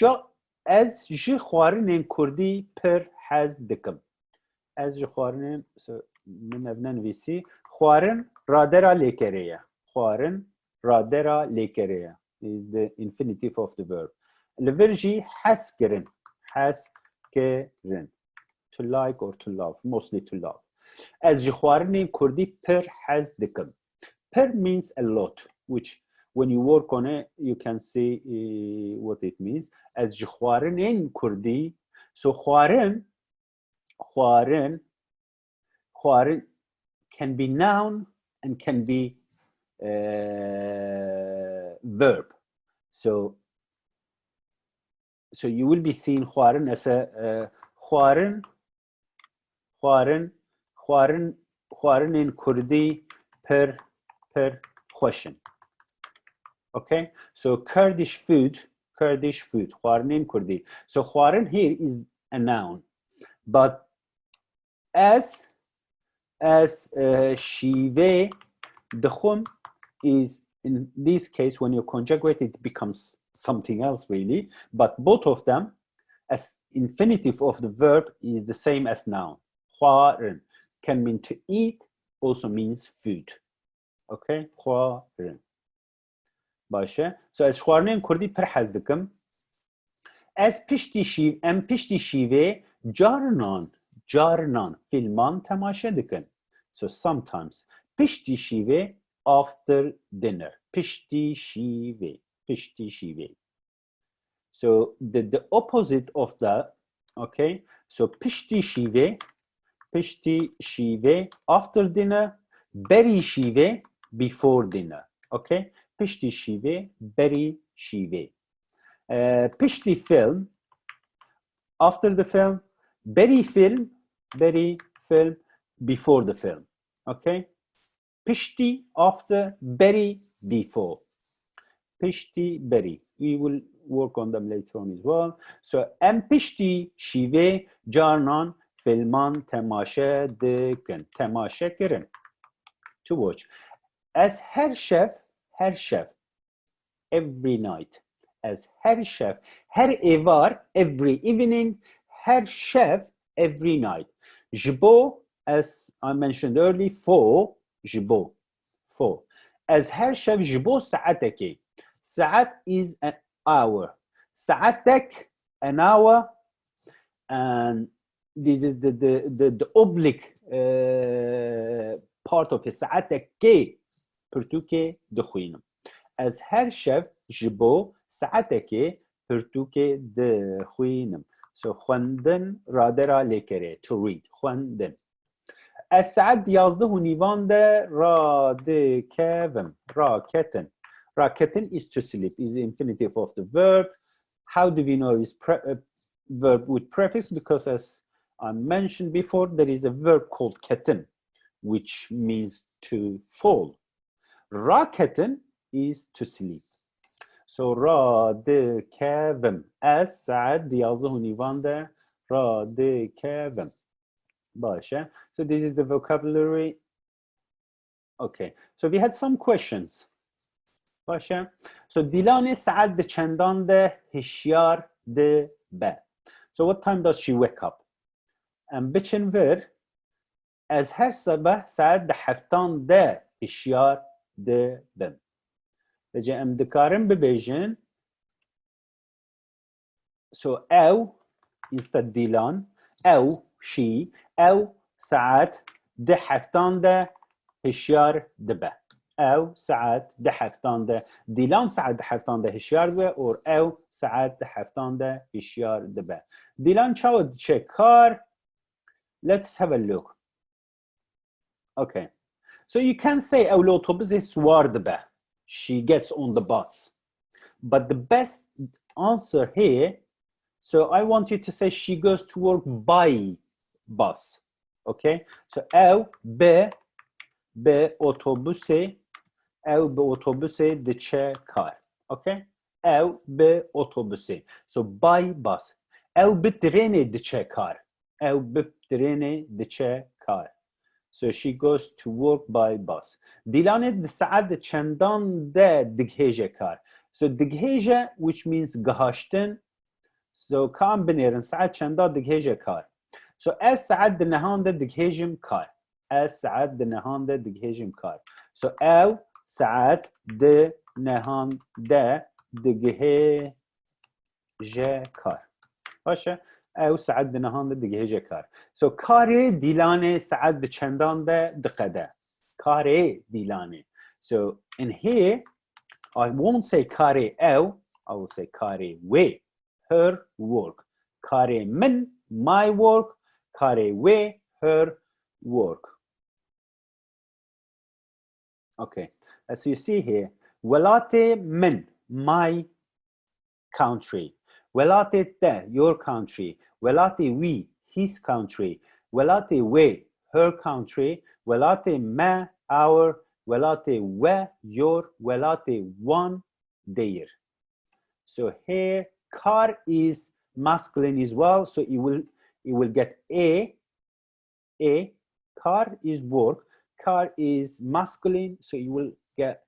S3: جی خوارن کردی پر حز دکم. از جی خوارن من ابنن ویسی خوارن رادرا لیکریه. خوارن رادرا لیکریه is the infinitive of the verb. لورجی حس کرن. حس کرن. To like or to love, mostly to love. As جخوارن کردی پر حز دکم. Per means a lot, which when you work on it, you can see what it means. As جخوارن کردی, so خوارن can be noun and can be verb. So you will be seeing خوارن as a خوارن in Kurdi per question. Okay, so Kurdish food, خوارن in Kurdi. So خوارن here is a noun, but as شیوه دخم is in this case when you conjugate it becomes something else really, but both of them as infinitive of the verb is the same as noun. خوارن can mean to eat, also means food. Okay, خوارن. باشه. So as خوارن کردی پر حز دکم. از پشتی شیوه جارنان فیلمان تماشا دکن. So sometimes پشتی شیوه after dinner. پشتی شیوه. So the opposite of that, okay? So pishti shive after dinner, beri shive before dinner, okay? Pishti shive, beri shive. Pishti film after the film, beri film before the film, okay? Pishti after, beri before. Pishti, beri. We will work on them later on as well. So em pishti shive jarnan filman temashe dikin. Temashe kirin. To watch. As her chef, every night. As her chef, her evar, every evening, her chef, every night. Jibo, as I mentioned earlier, for jibo. For. As her chef, jibo saateki. Saat is an hour. Saatek, an hour, and this is the oblique part of ساعت که پرتوکه دخوینم. از هر شب جبو ساعت که پرتوکه دخوینم. So خوندن رادرا لیکره to read خوندن. از ساعت 11 و نیوان ده رادکوم راکتن. Raketin is to sleep, is the infinitive of the verb. How do we know it's verb with prefix? Because as I mentioned before, there is a verb called ketin, which means to fall. Raketin is to sleep. So radekevim as saat 11 و نیوان ده radekevim. باشه. So this is the vocabulary. Okay. So we had some questions. باشه. So دیلان ساعت به چندان ده هشیار ده به. So what time does she wake up? بچن ور از هر صبح ساعت ده هفتان ده هشیار ده بم. بجه ام دکارم ببیجن. So او instead دیلان او she او ساعت ده هفتان ده هشیار ده به. او ساعت ده هفتان ده دیلان ساعت ده هفتان ده هشیار ده اور او ساعت ده هفتان ده هشیار ده به. دیلان چاود چه کار؟ Let's have a look. Okay. So you can say او لوتوبوس سوار به. She gets on the bus. But the best answer here, so I want you to say she goes to work by bus. Okay? So او به اتوبوسه او به اتوبوسه ده چه کار. Okay? او به اتوبوسه. So by bus. او به ترینه ده چه کار. او به ترینه ده چه کار. So she goes to work by bus. دیلان ساعت چندان ده دگهیجه کار. So دگهیجه which means گهاشتن. So کام بنیرن ساعت چندان دگهیجه کار. So از ساعت ده نهان ده دگهیجم کار. از ساعت ده نهان ده دگهیجم کار. So او ساعت ده نهان ده دگهیجه کار. باشه؟ او ساعت ده نهان ده دگهیجه کار. So کار دیلانه ساعت ده چندان ده دقده. کار دیلانه. So in here, I won't say کار او, I will say کار وی, her work. کار من, my work. کار وی, her work. Okay, as you see here, ولات من, my country. ولات ده, your country. ولات وی, his country. ولات وی, her country. ولات ما, our. ولات و, your. ولات one, their. So here, car is masculine as well. So it will get a. Car is work. Car is masculine. So you will get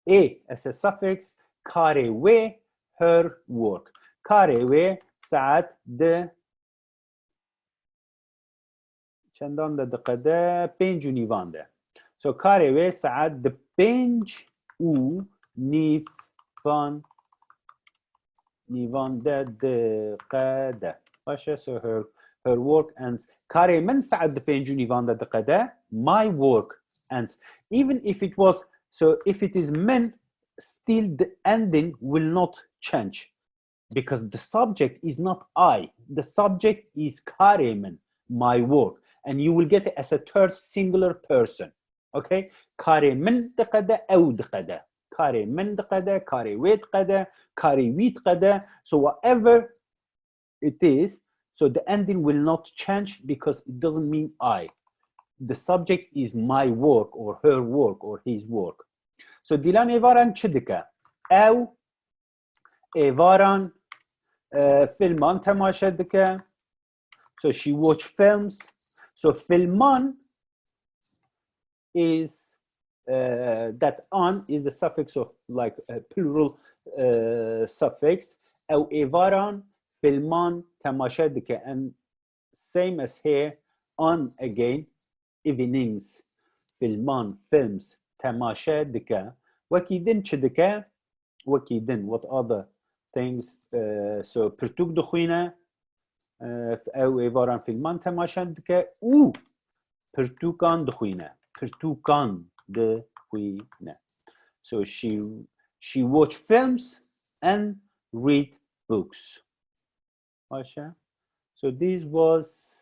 S3: a as a suffix. Kare we, her work. Kare we ساعت ده چندان ده دقیقه 5 و نیوان ده. So کاره و ساعت ده 5 و نیوان ده دقیقه. باشه. So her work ends. کاره من ساعت ده 5 و نیوان ده دقیقه. My work ends. Even if it was, so if it is men, still the ending will not change. Because the subject is not I. The subject is karemen, my work. And you will get it as a third singular person. Okay? Karemen dqada aw dqada. Karemen dqada, karewet qada, karewit qada. So whatever it is, so the ending will not change because it doesn't mean I. The subject is my work or her work or his work. So dilan evaran chidika. Aw evaran filman tamasha dike. So she watch films. So filman is that on is the suffix of like a plural suffix. Aw evaran filman tamasha dike. And same as here, on again, evenings, filman, films, tamasha dike. Wakidin chidike. Wakidin, what are the things. So پرتوک دخوینه او ایواران فیلمان تماشا دکه او پرتوکان دخوینه پرتوکان دخوینه. So she watch films and read books. باشه. So this was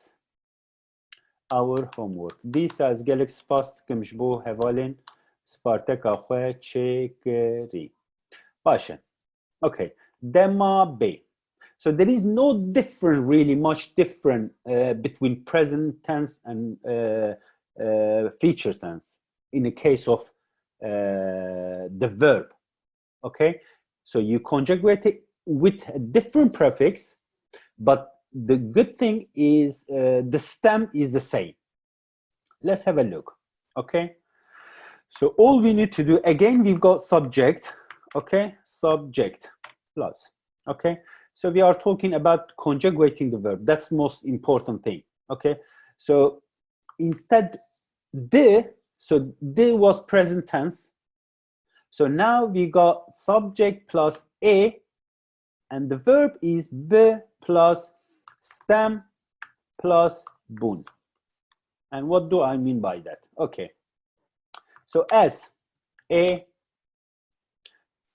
S3: our homework. This از گلک سپاس که مشبو حوالین سپارتک آخوه چکری. باشه. Okay. Dema B. So there is no different, really much different between present tense and future tense in the case of the verb. Okay. So you conjugate it with a different prefix, but the good thing is the stem is the same. Let's have a look. Okay. So all we need to do, again, we've got subject. Okay. Subject plus. Okay. So we are talking about conjugating the verb. That's the most important thing. Okay. So instead, so the was present tense. So now we got subject plus a, and the verb is b plus stem plus bun. And what do I mean by that? Okay. So as a,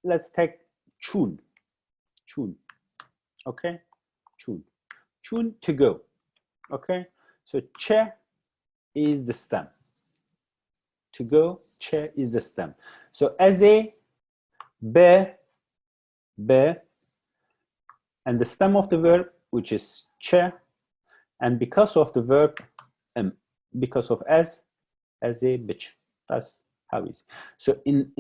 S3: let's take chun. Chun. Okay. Chun. Chun to go. Okay. So che is the stem. To go, che is the stem. So as a, be, and the stem of the verb, which is che, and because of the verb, because of as a bitch. That's how it is. So in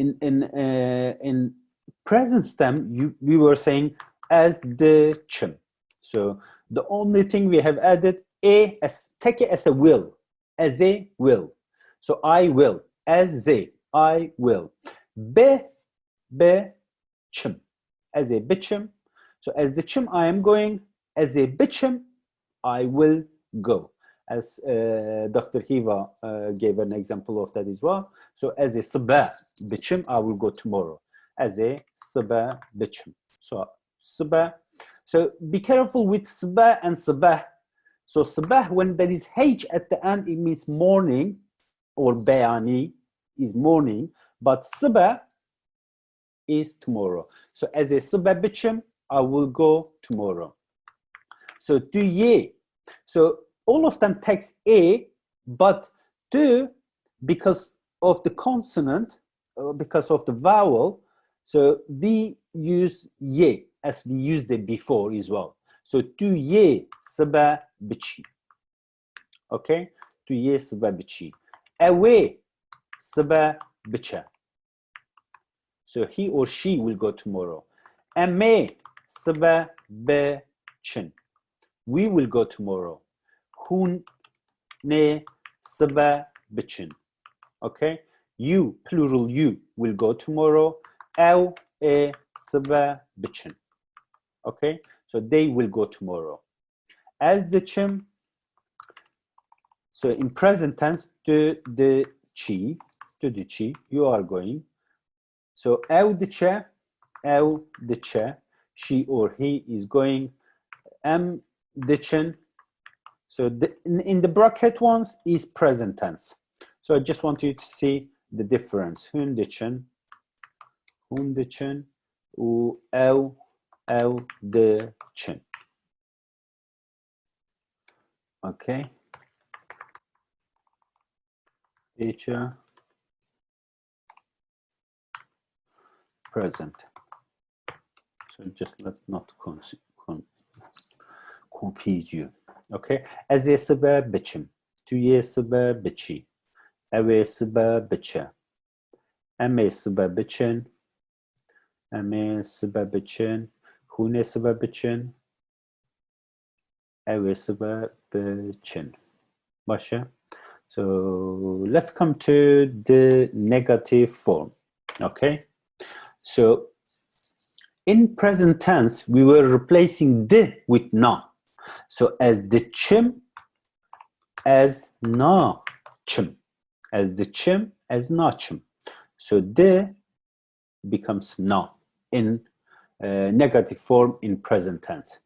S3: present stem, we were saying as the chim. So the only thing we have added a as take it as a will, as a will. So I will, as a, I will. Be chim, as a bichim. So as the chim I am going, as a bichim I will go. As Dr. Hewa gave an example of that as well. So as a sabah bichim I will go tomorrow. As a sabah bichim. So sabah. So be careful with sabah and sabah. So sabah, when there is H at the end, it means morning, or bayani is morning, but sabah is tomorrow. So as a sabah bichim, I will go tomorrow. So do ye. So all of them takes a, but do, because of the consonant, because of the vowel, so we use ye as we used it before as well. So do ye sabah bichi. Okay? Do ye sabah bichi. Away sabah bicha. So he or she will go tomorrow. Ame sabah bichin. We will go tomorrow. Hun ne sabah bichin. Okay? You, plural you, will go tomorrow. Aw e sabah bichin. Okay? So they will go tomorrow. As the chim, so in present tense, to the chi, you are going. So aw the che, she or he is going. Am the chin. So in the bracket ones is present tense. So I just want you to see the difference. Hun the chin, u aw the chin. Okay. Future, present. So just let's not confuse you. Okay. As a sabah bichim, to ye sabah bichi, awe sabah bicha, ame sabah bichin, hune sabah bichin, awe sabah bichin. Basha. So let's come to the negative form. Okay. So in present tense, we were replacing the with na. So as the chim, as na chim. As the chim, as na chim. So the becomes na in negative form in present tense.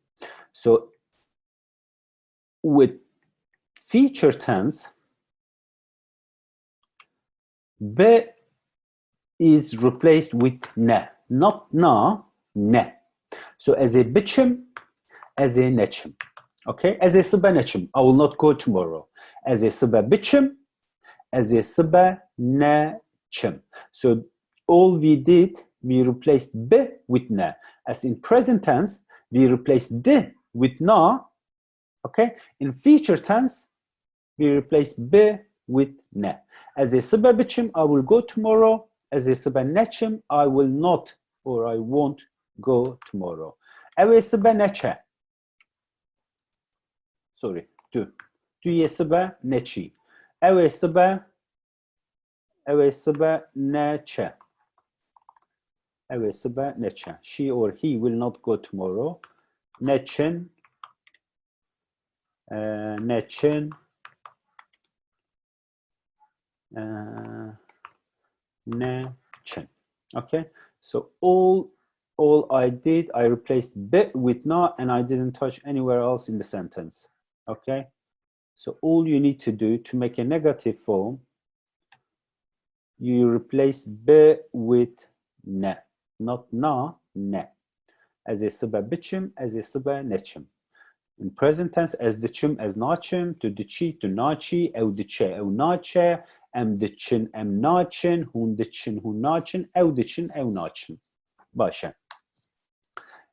S3: So with feature tense, be is replaced with ne, not na, ne. So as a bichim, as a nechim. Okay, as a siba nechim, I will not go tomorrow. As a siba bichim, as a siba nechim. So all we did, we replaced be with ne. As in present tense, we replaced de with na. Okay, in future tense, we replace be with ne. As a siba bichim, I will go tomorrow. As a siba nechim, I will not or I won't go tomorrow. Ewe siba neche. Sorry, do ye siba nechi. Ewe siba neche. Ewe siba neche. She or he will not go tomorrow. Nechin. Nechin. Nechin. Okay, so all I did, I replaced be with na, and I didn't touch anywhere else in the sentence. Okay, so all you need to do to make a negative form, you replace be with ne, not na, ne. As a siba bichim, as a siba nechim. In present tense, as dichim, as nachim, to dichi, to nachi, ew diche, ew nache, em dichin, em nachin, hun dichin, hun nachin, ew dichin, ew nachin. Basha.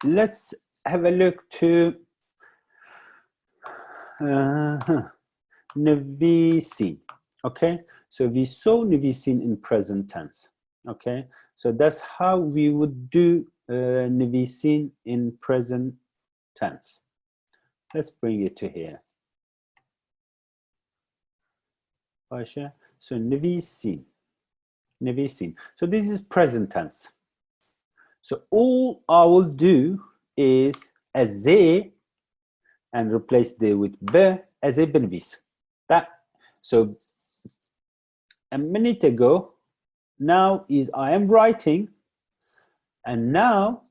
S3: Let's have a look to Nevisin. Okay, so we saw Nevisin in present tense. Okay, so that's how we would do Nevisin in present tense. Let's bring it to here. Basha. So Nevisin. Nevisin. So this is present tense. So all I will do is as a and replace the with be as a benvis. That so a minute ago, now is I am writing, and now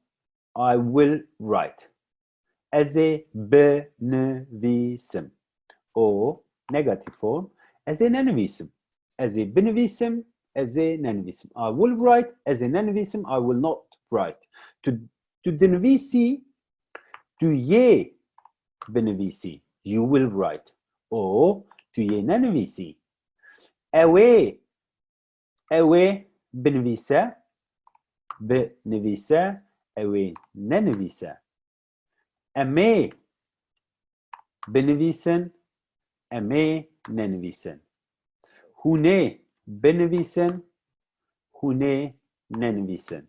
S3: I will write as a benevisim, or negative form as a nenevisim, as a benevisim, as a nenevisim. I will write as a nenevisim. I will not write. To denevisi, to ye benevisi, you will write, or to ye nenevisi, ewe benevisa, benevisa, ewe nenevisa, eme benevisen, eme nenevisen, hune benevisen, hune nenevisen,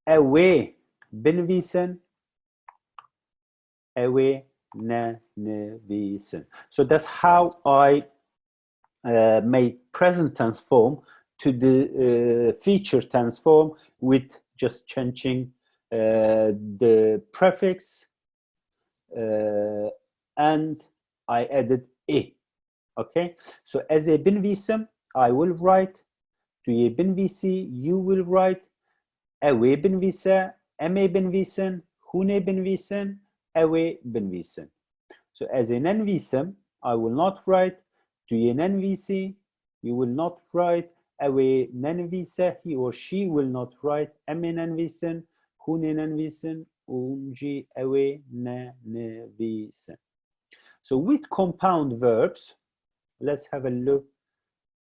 S3: ewe benevisen, ewe nenevisen. So that's how I made present tense form to the future tense form with just changing the prefix and I added e. Okay, so as a benvisem, I will write. To ye benvisi, you will write. Ewe benvisa, eme benvisen, hune benvisen, ewe benvisen. So as a nenvisem, I will not write. To ye nenvisi, you will not write. Ewe nenvisa, he or she will not write. Eme nenvisen, hune nenvisen, unji ewe nenvisen. So with compound verbs, let's have a look.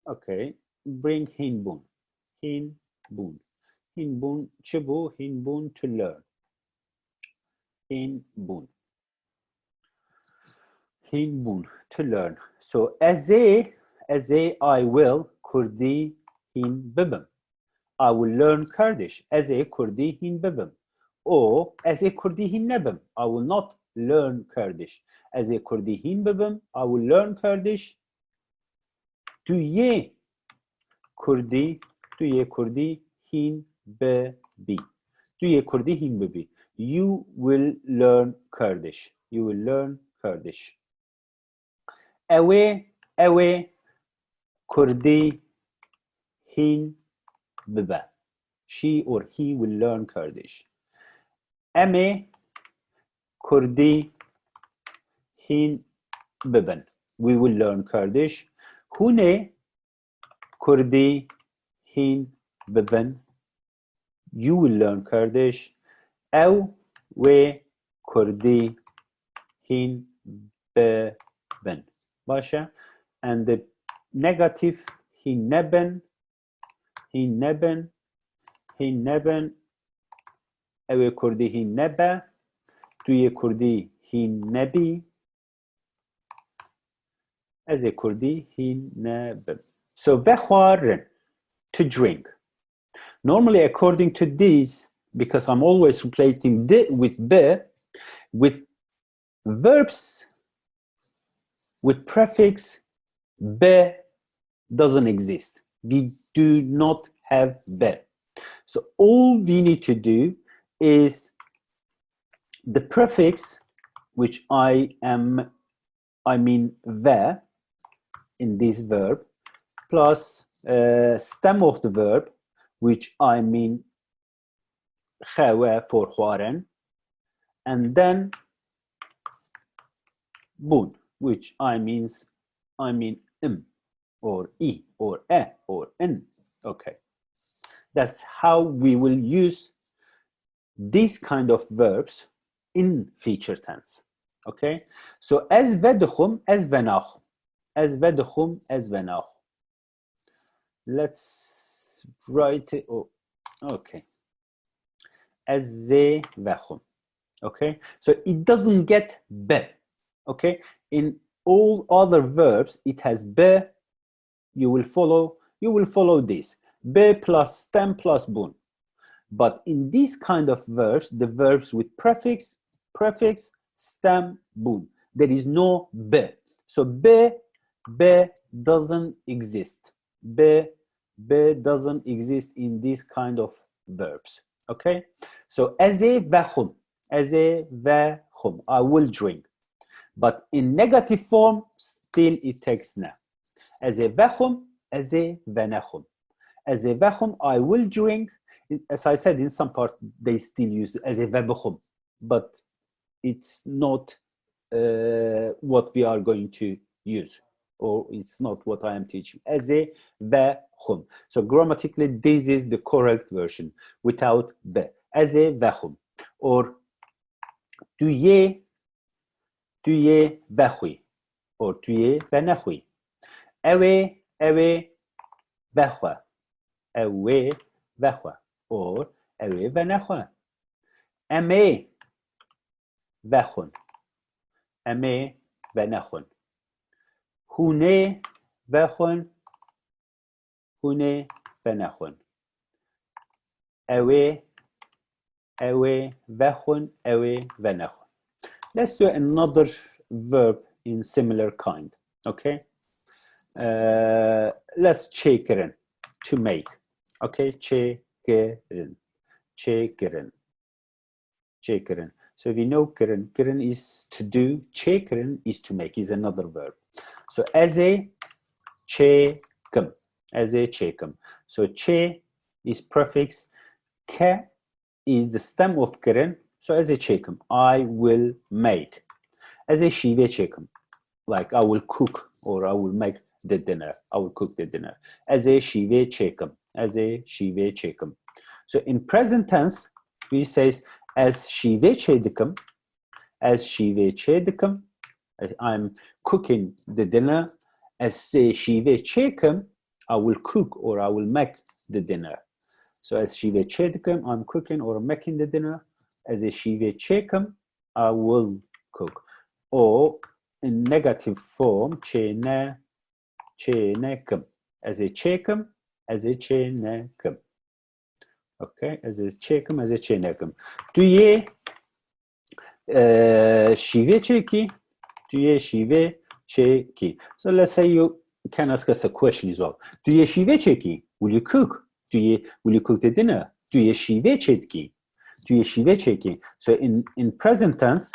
S3: Okay, bring hinbun. Hinbun. Hinbun, chibu, hinbun, to learn. Hinbun. Hinbun, to learn. So as a I will, Kurdi hin bibim. I will learn Kurdish. As a Kurdi hin bibim. Or as a Kurdi hin nebim. I will not learn Kurdish. As a Kurdi hin bibim, I will learn Kurdish. To ye Kurdi hin bebi. To ye Kurdi hin bebi. You will learn Kurdish. You will learn Kurdish. Ewe Kurdi hin bibe. she or he will learn Kurdish. Eme Kurdi hin bibin. We will learn Kurdish. Hune Kurdi hin bibin. You will learn Kurdish. Ev ve Kurdi hin bibin. Başa. And the negative hin neben, hin neben, hin neben. Ev Kurdi hin nebe. Tuye Kurdi hin nebi. As a Kurdi hin nebim. So vehwarin, to drink. Normally, according to these, because I'm always replacing di with be, with verbs with prefix be doesn't exist. We do not have be. So all we need to do is the prefix, which I mean ve in this verb, plus stem of the verb, which I mean Hewa for Huaren, and then bun, which I mean im or I or e or in. Okay, that's how we will use these kind of verbs in future tense. Okay, so as vedhum, as venach, as vedhum, as venach. Let's write it. Oh, okay. As ze vehum. Okay, so it doesn't get be. Okay, in all other verbs it has be. You will follow this be plus stem plus bun. But in these kind of verbs, the verbs with prefix, stem, bun, there is no be. So be doesn't exist. Be doesn't exist in these kind of verbs. Okay, so eze vehum, I will drink. But in negative form, still it takes na. Eze vehum, eze venehum. Eze vehum, I will drink. As I said, in some part they still use as a vebchum, but it's not what we are going to use, or it's not what I am teaching. As a vechum. So grammatically, this is the correct version without be. As a vechum, or tuye vechui, or tuye venechui. Ewe vechwa, ewe vechwa. Or ewe venechwa. Eme vechun. Eme venechun. Hune vechun. Hune venechun. Ewe vechun. Ewe venechun. Let's do another verb in similar kind. Okay. Let's checkeren, to make. Okay. Checkeren. So we know keren is to do, checkeren is to make, is another verb. So as a chekem, So che is prefix, ke is the stem of keren. So as a chekem, I will make. As a shive chekem, like I will cook or I will make the dinner. I will cook the dinner. As a shive chekem. So in present tense, we say as shive chedikim, I'm cooking the dinner. As shive chekem, I will cook or I will make the dinner. So as shive chedikim, I'm cooking or making the dinner. As a shive chekem, I will cook. Or in negative form, chenekim. As a chekem, Okay, as a chenekim. Tuye shive cheki. So let's say you can ask us a question as well. Tuye shive cheki. Will you cook? Will you cook the dinner? Tuye shive cheki. So in present tense,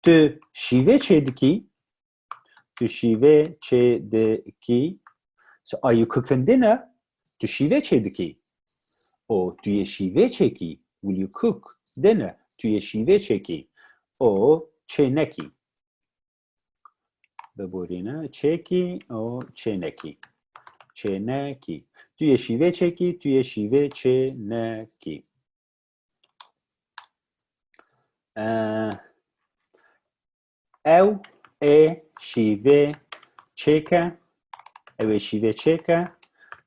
S3: tu shive chediki. So are you cooking dinner? Tu shive chediki. O توی شیوه چکی. Will you cook dinner? توی شیوه چکی. O چه نکی. ببرینه چکی او چه نکی. چه نکی. توی شیوه چکی. توی شیوه چه نکی. او شیوه چکه. او شیوه چکه.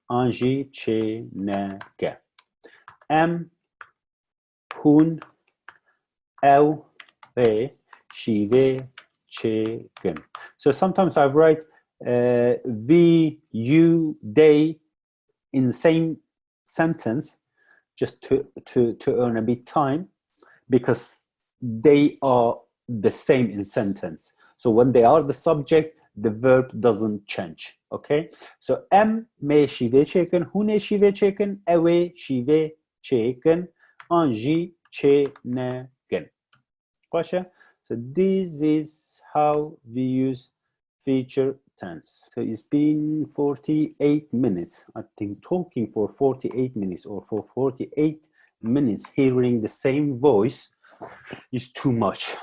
S3: آنجی چه نکه. ام هون او شیوه چکن. So sometimes I write we, you, they in the same sentence just to earn a bit time, because they are the same in sentence. So when they are the subject, the verb doesn't change. Okay? So em me şive çekin, hune şive çekin, eve şive çekin, anji çekin. Başa? So this is how we use future tense. So it's been 48 minutes. I think talking for 48 minutes or for 48 minutes hearing the same voice is too much.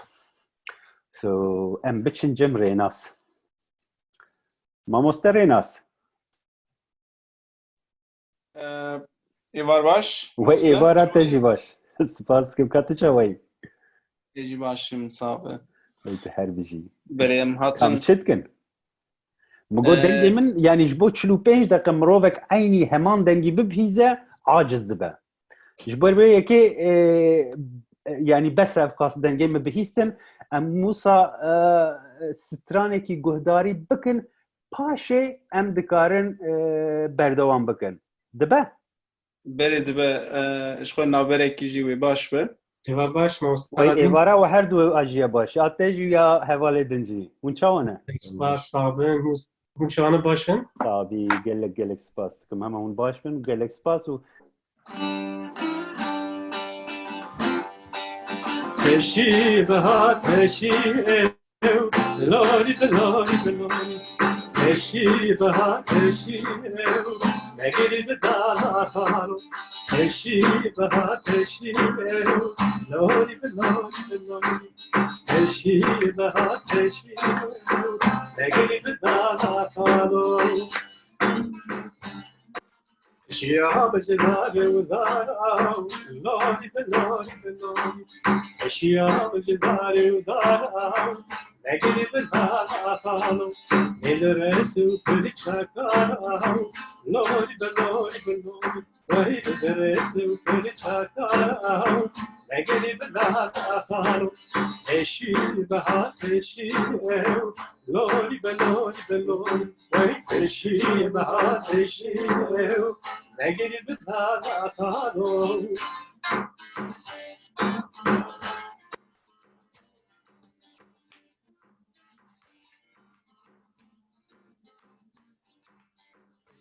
S3: So em biçincem renas. Mamoste renas.
S4: Evar baş.
S3: Ve evarat teji baş. Spas kim katı çavayı.
S4: Teji başım sabe.
S3: Evet her bir şey.
S4: Berem
S3: Tam
S4: hatın.
S3: çetkin. Mugo dengimin yani jbo 45 dakika mrovek aynı heman dengi bibhize aciz dibe. Jbo böyle ki yani besev kas dengi mi bihistin Musa straneki guhdari bikin paşe em dikarin berdavan bikin. Dibe?
S4: Bere dibe işko nabereki jiwe baş be.
S5: Evar baş Mamoste.
S3: Vay evara ve her du ajiye baş. Ateju ya hevale dinci. Unçavane.
S5: Baş sabın. Hunçanı başın.
S3: Tabii gelek spas. Tıkım hemen un baş ben gelek spas u
S5: Teşi beha teşi ev. Lori belori belori. Teşi beha teşi ev. Negeri be dala khalo. Teşi beha teşi ev. Lori belori belori. Teşi beha teşi ev. Negeri be dala khalo. Eşya becedarı udara, lori belori belori. Eşya becedarı udara, negeri bedala khalo. Elresu kırçakara, lori belori belori. Vay elresu kırçakara, negeri bedala khalo. Eşi beha eşi ev, lori belori belori. Vay eşi beha eşi ev. Negeri bedala khalo.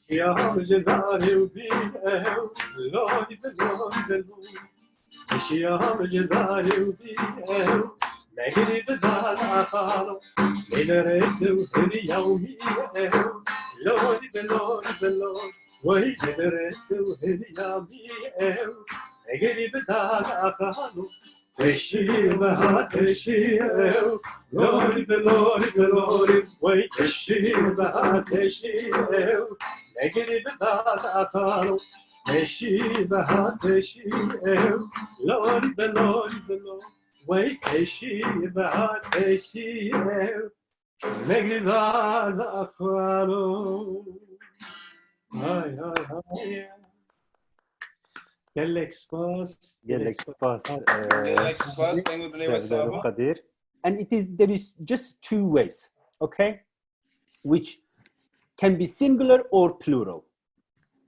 S5: Eşya becedarı bir ev, lori belori belori. Eşya becedarı bir ev, negeri bedala khalo. Elresu hıriyavmi ev, lori belori belori. Vay elresu hıriyavmi ev, negeri bedala khalo. Teşi beha teşi ev, lori belori belori. Vay teşi beha teşi ev, negeri bedala khalo. Teşi beha teşi ev, lori belori belori. Vay teşi beha teşi ev, negeri bedala khalo. Ay ay ay. Gelek spas.
S3: gelek spas.
S4: Gelek spat. Tengu dile sabe.
S3: Qadir. And there is just two ways, okay, which can be singular or plural.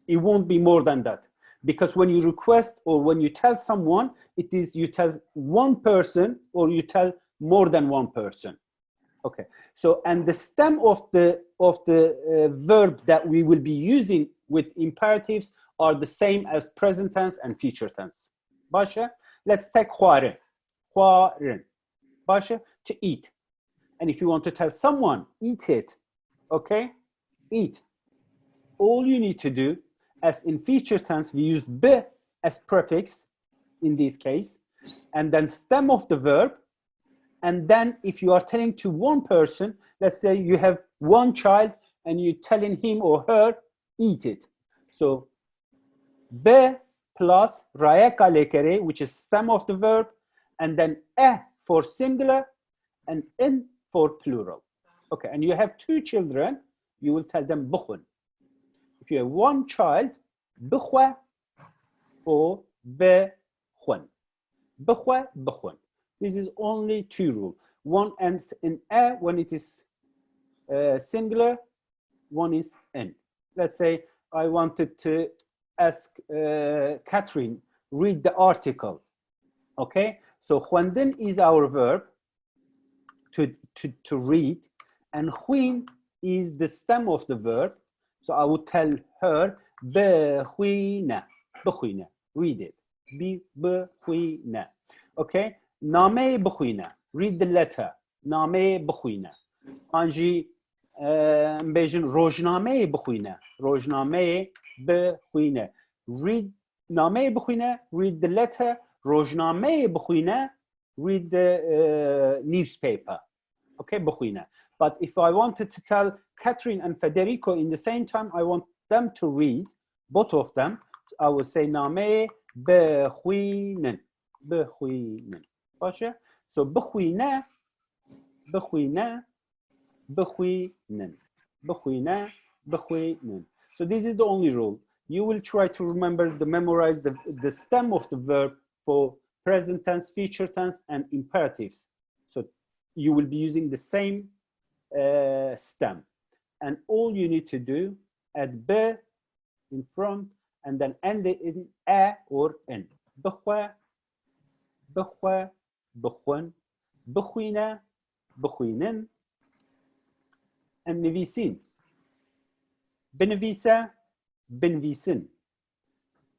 S3: It won't be more than that, because when you request or when you tell someone, it is you tell one person or you tell more than one person. Okay. So and the stem of the verb that we will be using with imperatives are the same as present tense and future tense. Başa, let's take khwarin. Khwarin. Başa, to eat. And if you want to tell someone, eat it, okay? Eat. All you need to do, as in future tense, we use be as prefix in this case, and then stem of the verb. And then if you are telling to one person, let's say you have one child and you're telling him or her, eat it. So be plus rae kalekere, which is stem of the verb, and then for singular and in for plural. Okay, and you have two children, you will tell them bukhun. If you have one child, bukhwa or bekhun. Bukhwa, bukhun. This is only two rules. One ends in when it is singular, one is in. Let's say I wanted to ask Catherine, read the article. Okay, so khwandin is our verb to read, and khwin is the stem of the verb. So I would tell her, bekhwina, bekhwina, read it. Bekhwina. Okay, name bekhwina, read the letter. Name bekhwina. Anji mbejin rojname bekhwina, rojname bekhwina. Read name bekhwina, read the letter. Rojname bekhwina, read the newspaper. Okay, bekhwina. But if I wanted to tell Catherine and Federico in the same time, I want them to read, both of them, I would say name bekhwinen, bekhwinen. So bekhwina, bekhwina, bekhwinen, bekhwina, bekhwinen. So this is the only rule. You will try to memorize the stem of the verb for present tense, future tense, and imperatives. So you will be using the same stem. And all you need to do, add be in front, and then end it in a or in. Bekhwa, bekhwa, bekhwan, bekhwina, bekhwinen, and nevisin. Benevisa, benvisin.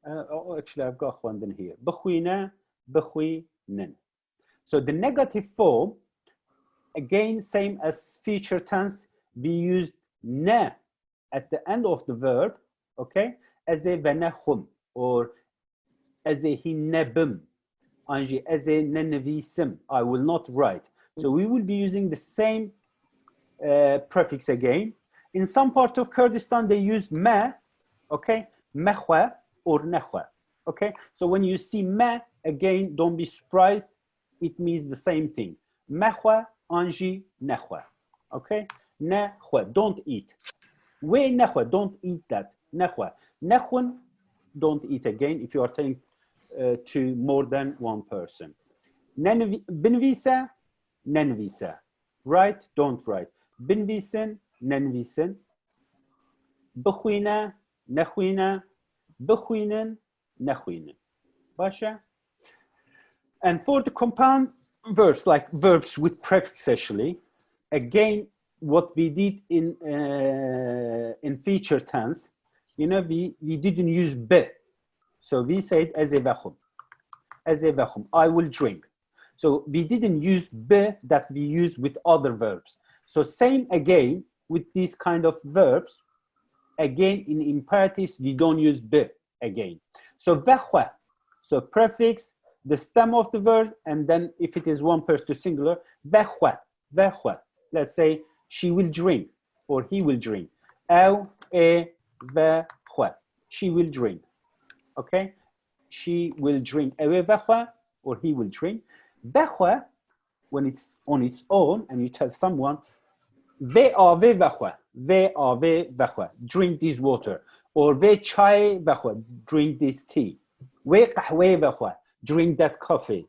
S3: Actually, I've got one in here. Bekhwina, bekhwinen. So the negative form, again, same as future tense, we use ne at the end of the verb, okay, as a venechum, or as a hinebim, anji, as a nenevisim, I will not write. So we will be using the same prefix again. In some part of Kurdistan, they use me, okay, mehwa or nehwa, okay. So when you see me, again, don't be surprised, it means the same thing. Mehwa, anji, nehwa, okay. Nehwa, don't eat. We nehwa, don't eat that. Nehwa. Nehun, don't eat again if you are telling to more than one person. Benvisa, nenvisa. Write, don't write. Benvisen, nenvisen. Bekhwina, nehwina. Bekhwinen, nehwinen. Basha? And for the compound verbs, like verbs with prefix actually, again, what we did in future tense, you know, we didn't use be. So we said as a vachum, I will drink. So we didn't use be that we use with other verbs. So same again with these kind of verbs. Again, in imperatives, we don't use be again. So vachwa, so prefix, the stem of the verb, and then if it is one person to singular, vachwa, vachwa. Let's say she will drink or he will drink. Ew, e, vachwa. She will drink. Okay? She will drink. Ewe vachwa, or he will drink. Vachwa, when it's on its own and you tell someone, ve ave vachwa, ve ave vachwa, drink this water. Or ve chai vachwa, drink this tea. Ve kahwe vachwa, drink that coffee.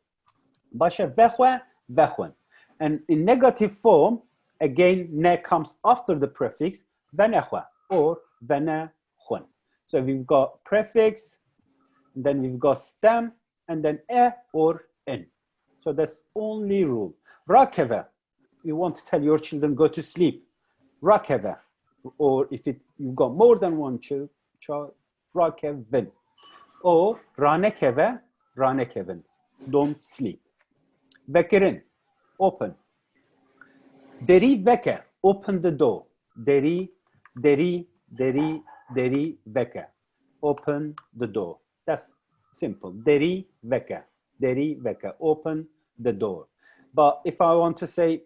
S3: Basha vachwa, vachwan. And in negative form, again, ne comes after the prefix, vanachwa or vanachwan. So we've got prefix, then we've got stem, and then e or n. So that's only rule. Rakeva, you want to tell your children go to sleep. Rakeva, or if you've got more than one child, rakevin. Or ranekeva, ranekevin, don't sleep. Bekirin, open. Deri veke, open the door. Deri, deri, deri, deri veke, open the door. That's simple. Deri veka. Open the door. But if I want to say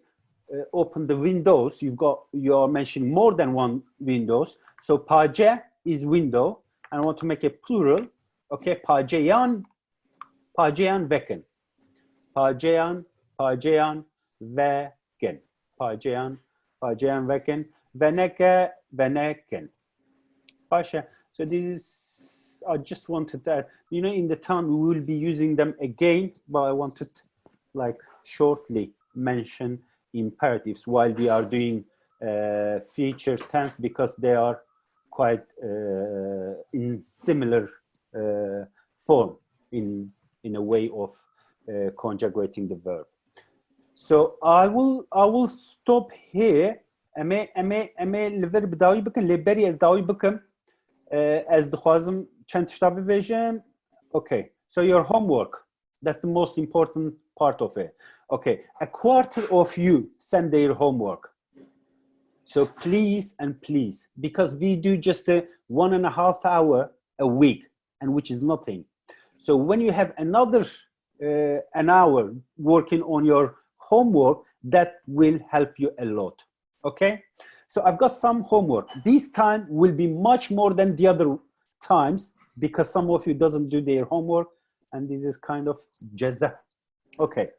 S3: open the windows, you are mentioning more than one windows. So pace is window, and I want to make a plural. Okay, paceyan veken. Paceyan veken. Paceyan veken. Veneken. Pasha. So this is, I just wanted that, you know, in the town we will be using them again, but I wanted like shortly mention imperatives while we are doing future tense, because they are quite in similar form in a way of conjugating the verb. So I will stop here. Ame lever bdawi bikin leberi az dawi bikin as dkhwazim chand tishta bibejim. Okay, so your homework, that's the most important part of it. Okay, a quarter of you send their homework. So please and please, because we do just a 1.5 hour a week, and which is nothing. So when you have another an hour working on your homework, that will help you a lot. Okay, so I've got some homework. This time will be much more than the other times because some of you doesn't do their homework, and this is kind of jaza. Okay,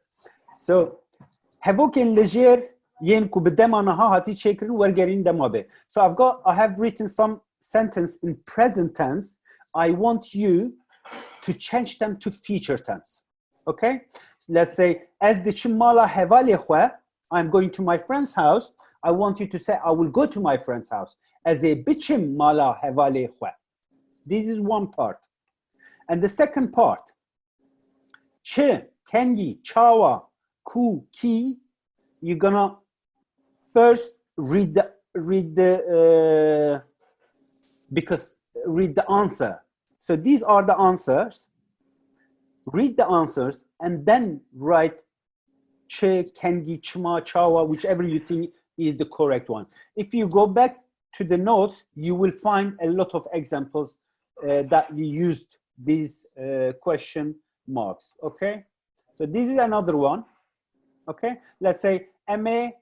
S3: so havoken leger yen ku bedemanaha hati chekrin wergerin demabe. So I have written some sentence in present tense. I want you to change them to future tense. Okay, let's say as the chimala hevali khwa, I'm going to my friend's house. I want you to say I will go to my friend's house. As a bichim mala hevali khwa. This is one part. And the second part, che, kengi, chawa, ku, ki, you're gonna first read the answer. So these are the answers. Read the answers and then write che, kengi, chma, chawa, whichever you think is the correct one. If you go back to the notes, you will find a lot of examples that we used these question marks. Okay, so this is another one. Okay, let's say ame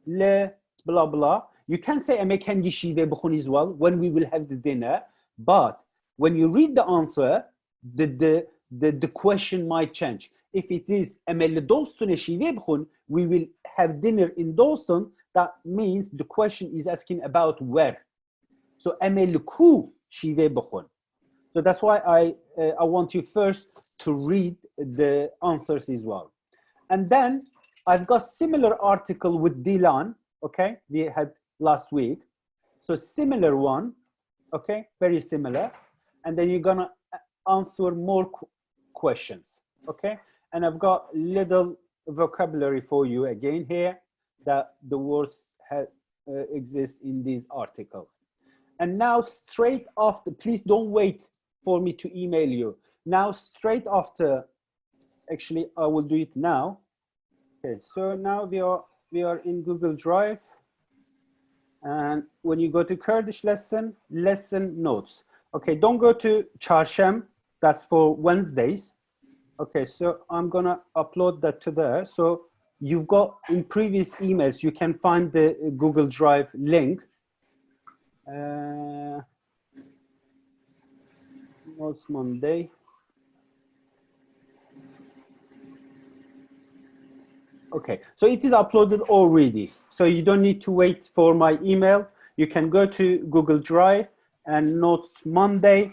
S3: le blah blah. You can say ame kengi shive bkhun as well when we will have the dinner, but when you read the answer, the question might change. If it is ame le dostun shive bkhun, we will have dinner in Dalston. That means the question is asking about where. So ame le ku shive bkhun. So that's why I want you first to read the answers as well. And then I've got similar article with Dilan, okay, we had last week. So similar one, okay, very similar. And then you're gonna answer more questions, okay? And I've got little vocabulary for you again here that the words exist in this article. And now straight after, please don't wait for me to email you. Now straight after, actually I will do it now. Okay, so now we are in Google Drive, and when you go to Kurdish lesson notes. Okay, don't go to Çarşamba, that's for Wednesdays. Okay, so I'm gonna upload that to there. So you've got in previous emails, you can find the Google Drive link. What's Monday? Okay, so it is uploaded already. So you don't need to wait for my email. You can go to Google Drive and Notes Monday.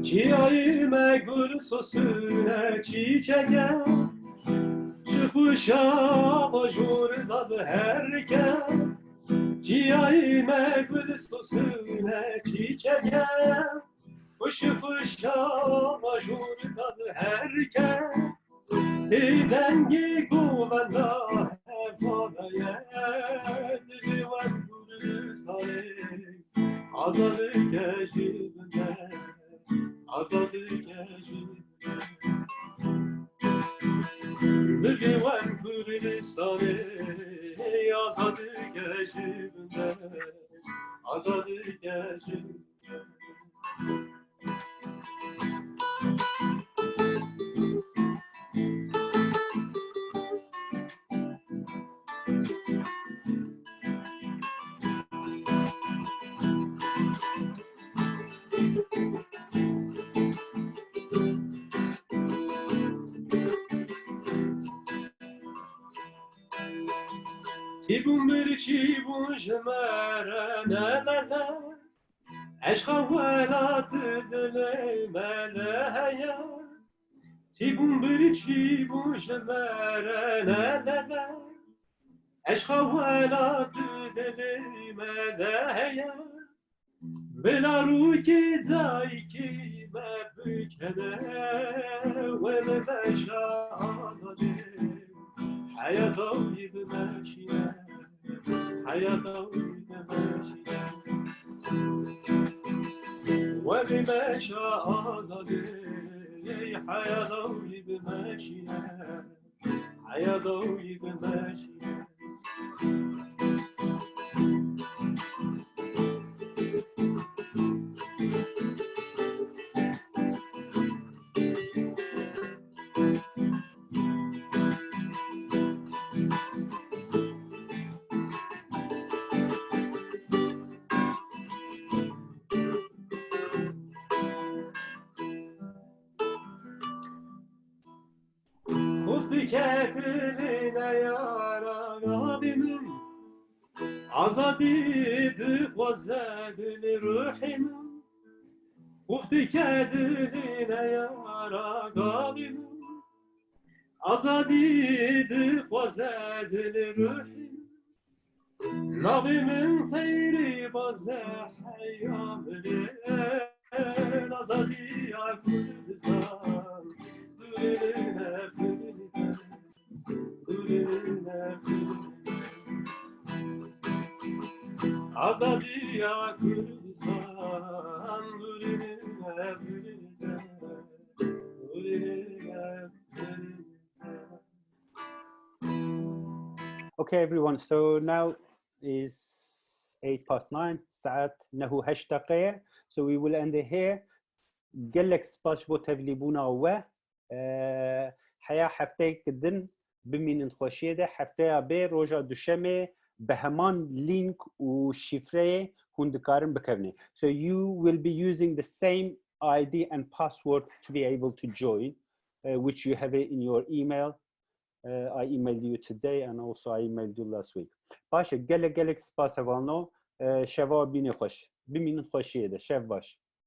S5: Çiğayime gül sosune çiçeğe Çıkışa majurdadı herken Çiğayime gül sosune çiçeğe Çıkışa majurdadı herken Dengi guvenda hevadaya Diviva Azadı gecimde Azadı gecimde Bilgivem Kurdistan'ı Azadı gecimde Azadı gecimde Tibun bir çibun jmere ne Eşka velatı dile melehe Tibun bir çibun jmere ne Eşka velatı dile melehe Bela ruki dayki me bükene Ve me beşa azade Hayata uyumeşine Hayata uyumeşine Ve me beşa azade Hayata uyumeşine Hayata uyumeşine Kufti kefirine yara Rabbimin Azadidir vazedil ruhimin Kufti kefirine yara Rabbimin Azadidir vazedil ruhimin Rabbimin teyri bazı hayyamil Azadi yakuzan Durine durine Durine durine Azadi yakuzan Durine durine Durine durine
S3: Okay, everyone. So now is 9:08. ساعت نهو 8 دقيقة. So we will end it here. قلك سباش بو تفليبونا و حيا حفتي كدن بمين نخوشيه ده حفتي بي روجا دوشمه بهمان لينك و شفره هندكارن بكرنه. So you will be using the same ID and password to be able to join, which you have it in your email. I emailed you today and also I emailed you last week. باشه گلک سپاس وانو شوا بینی خوش بمین خوشیه ده شف باش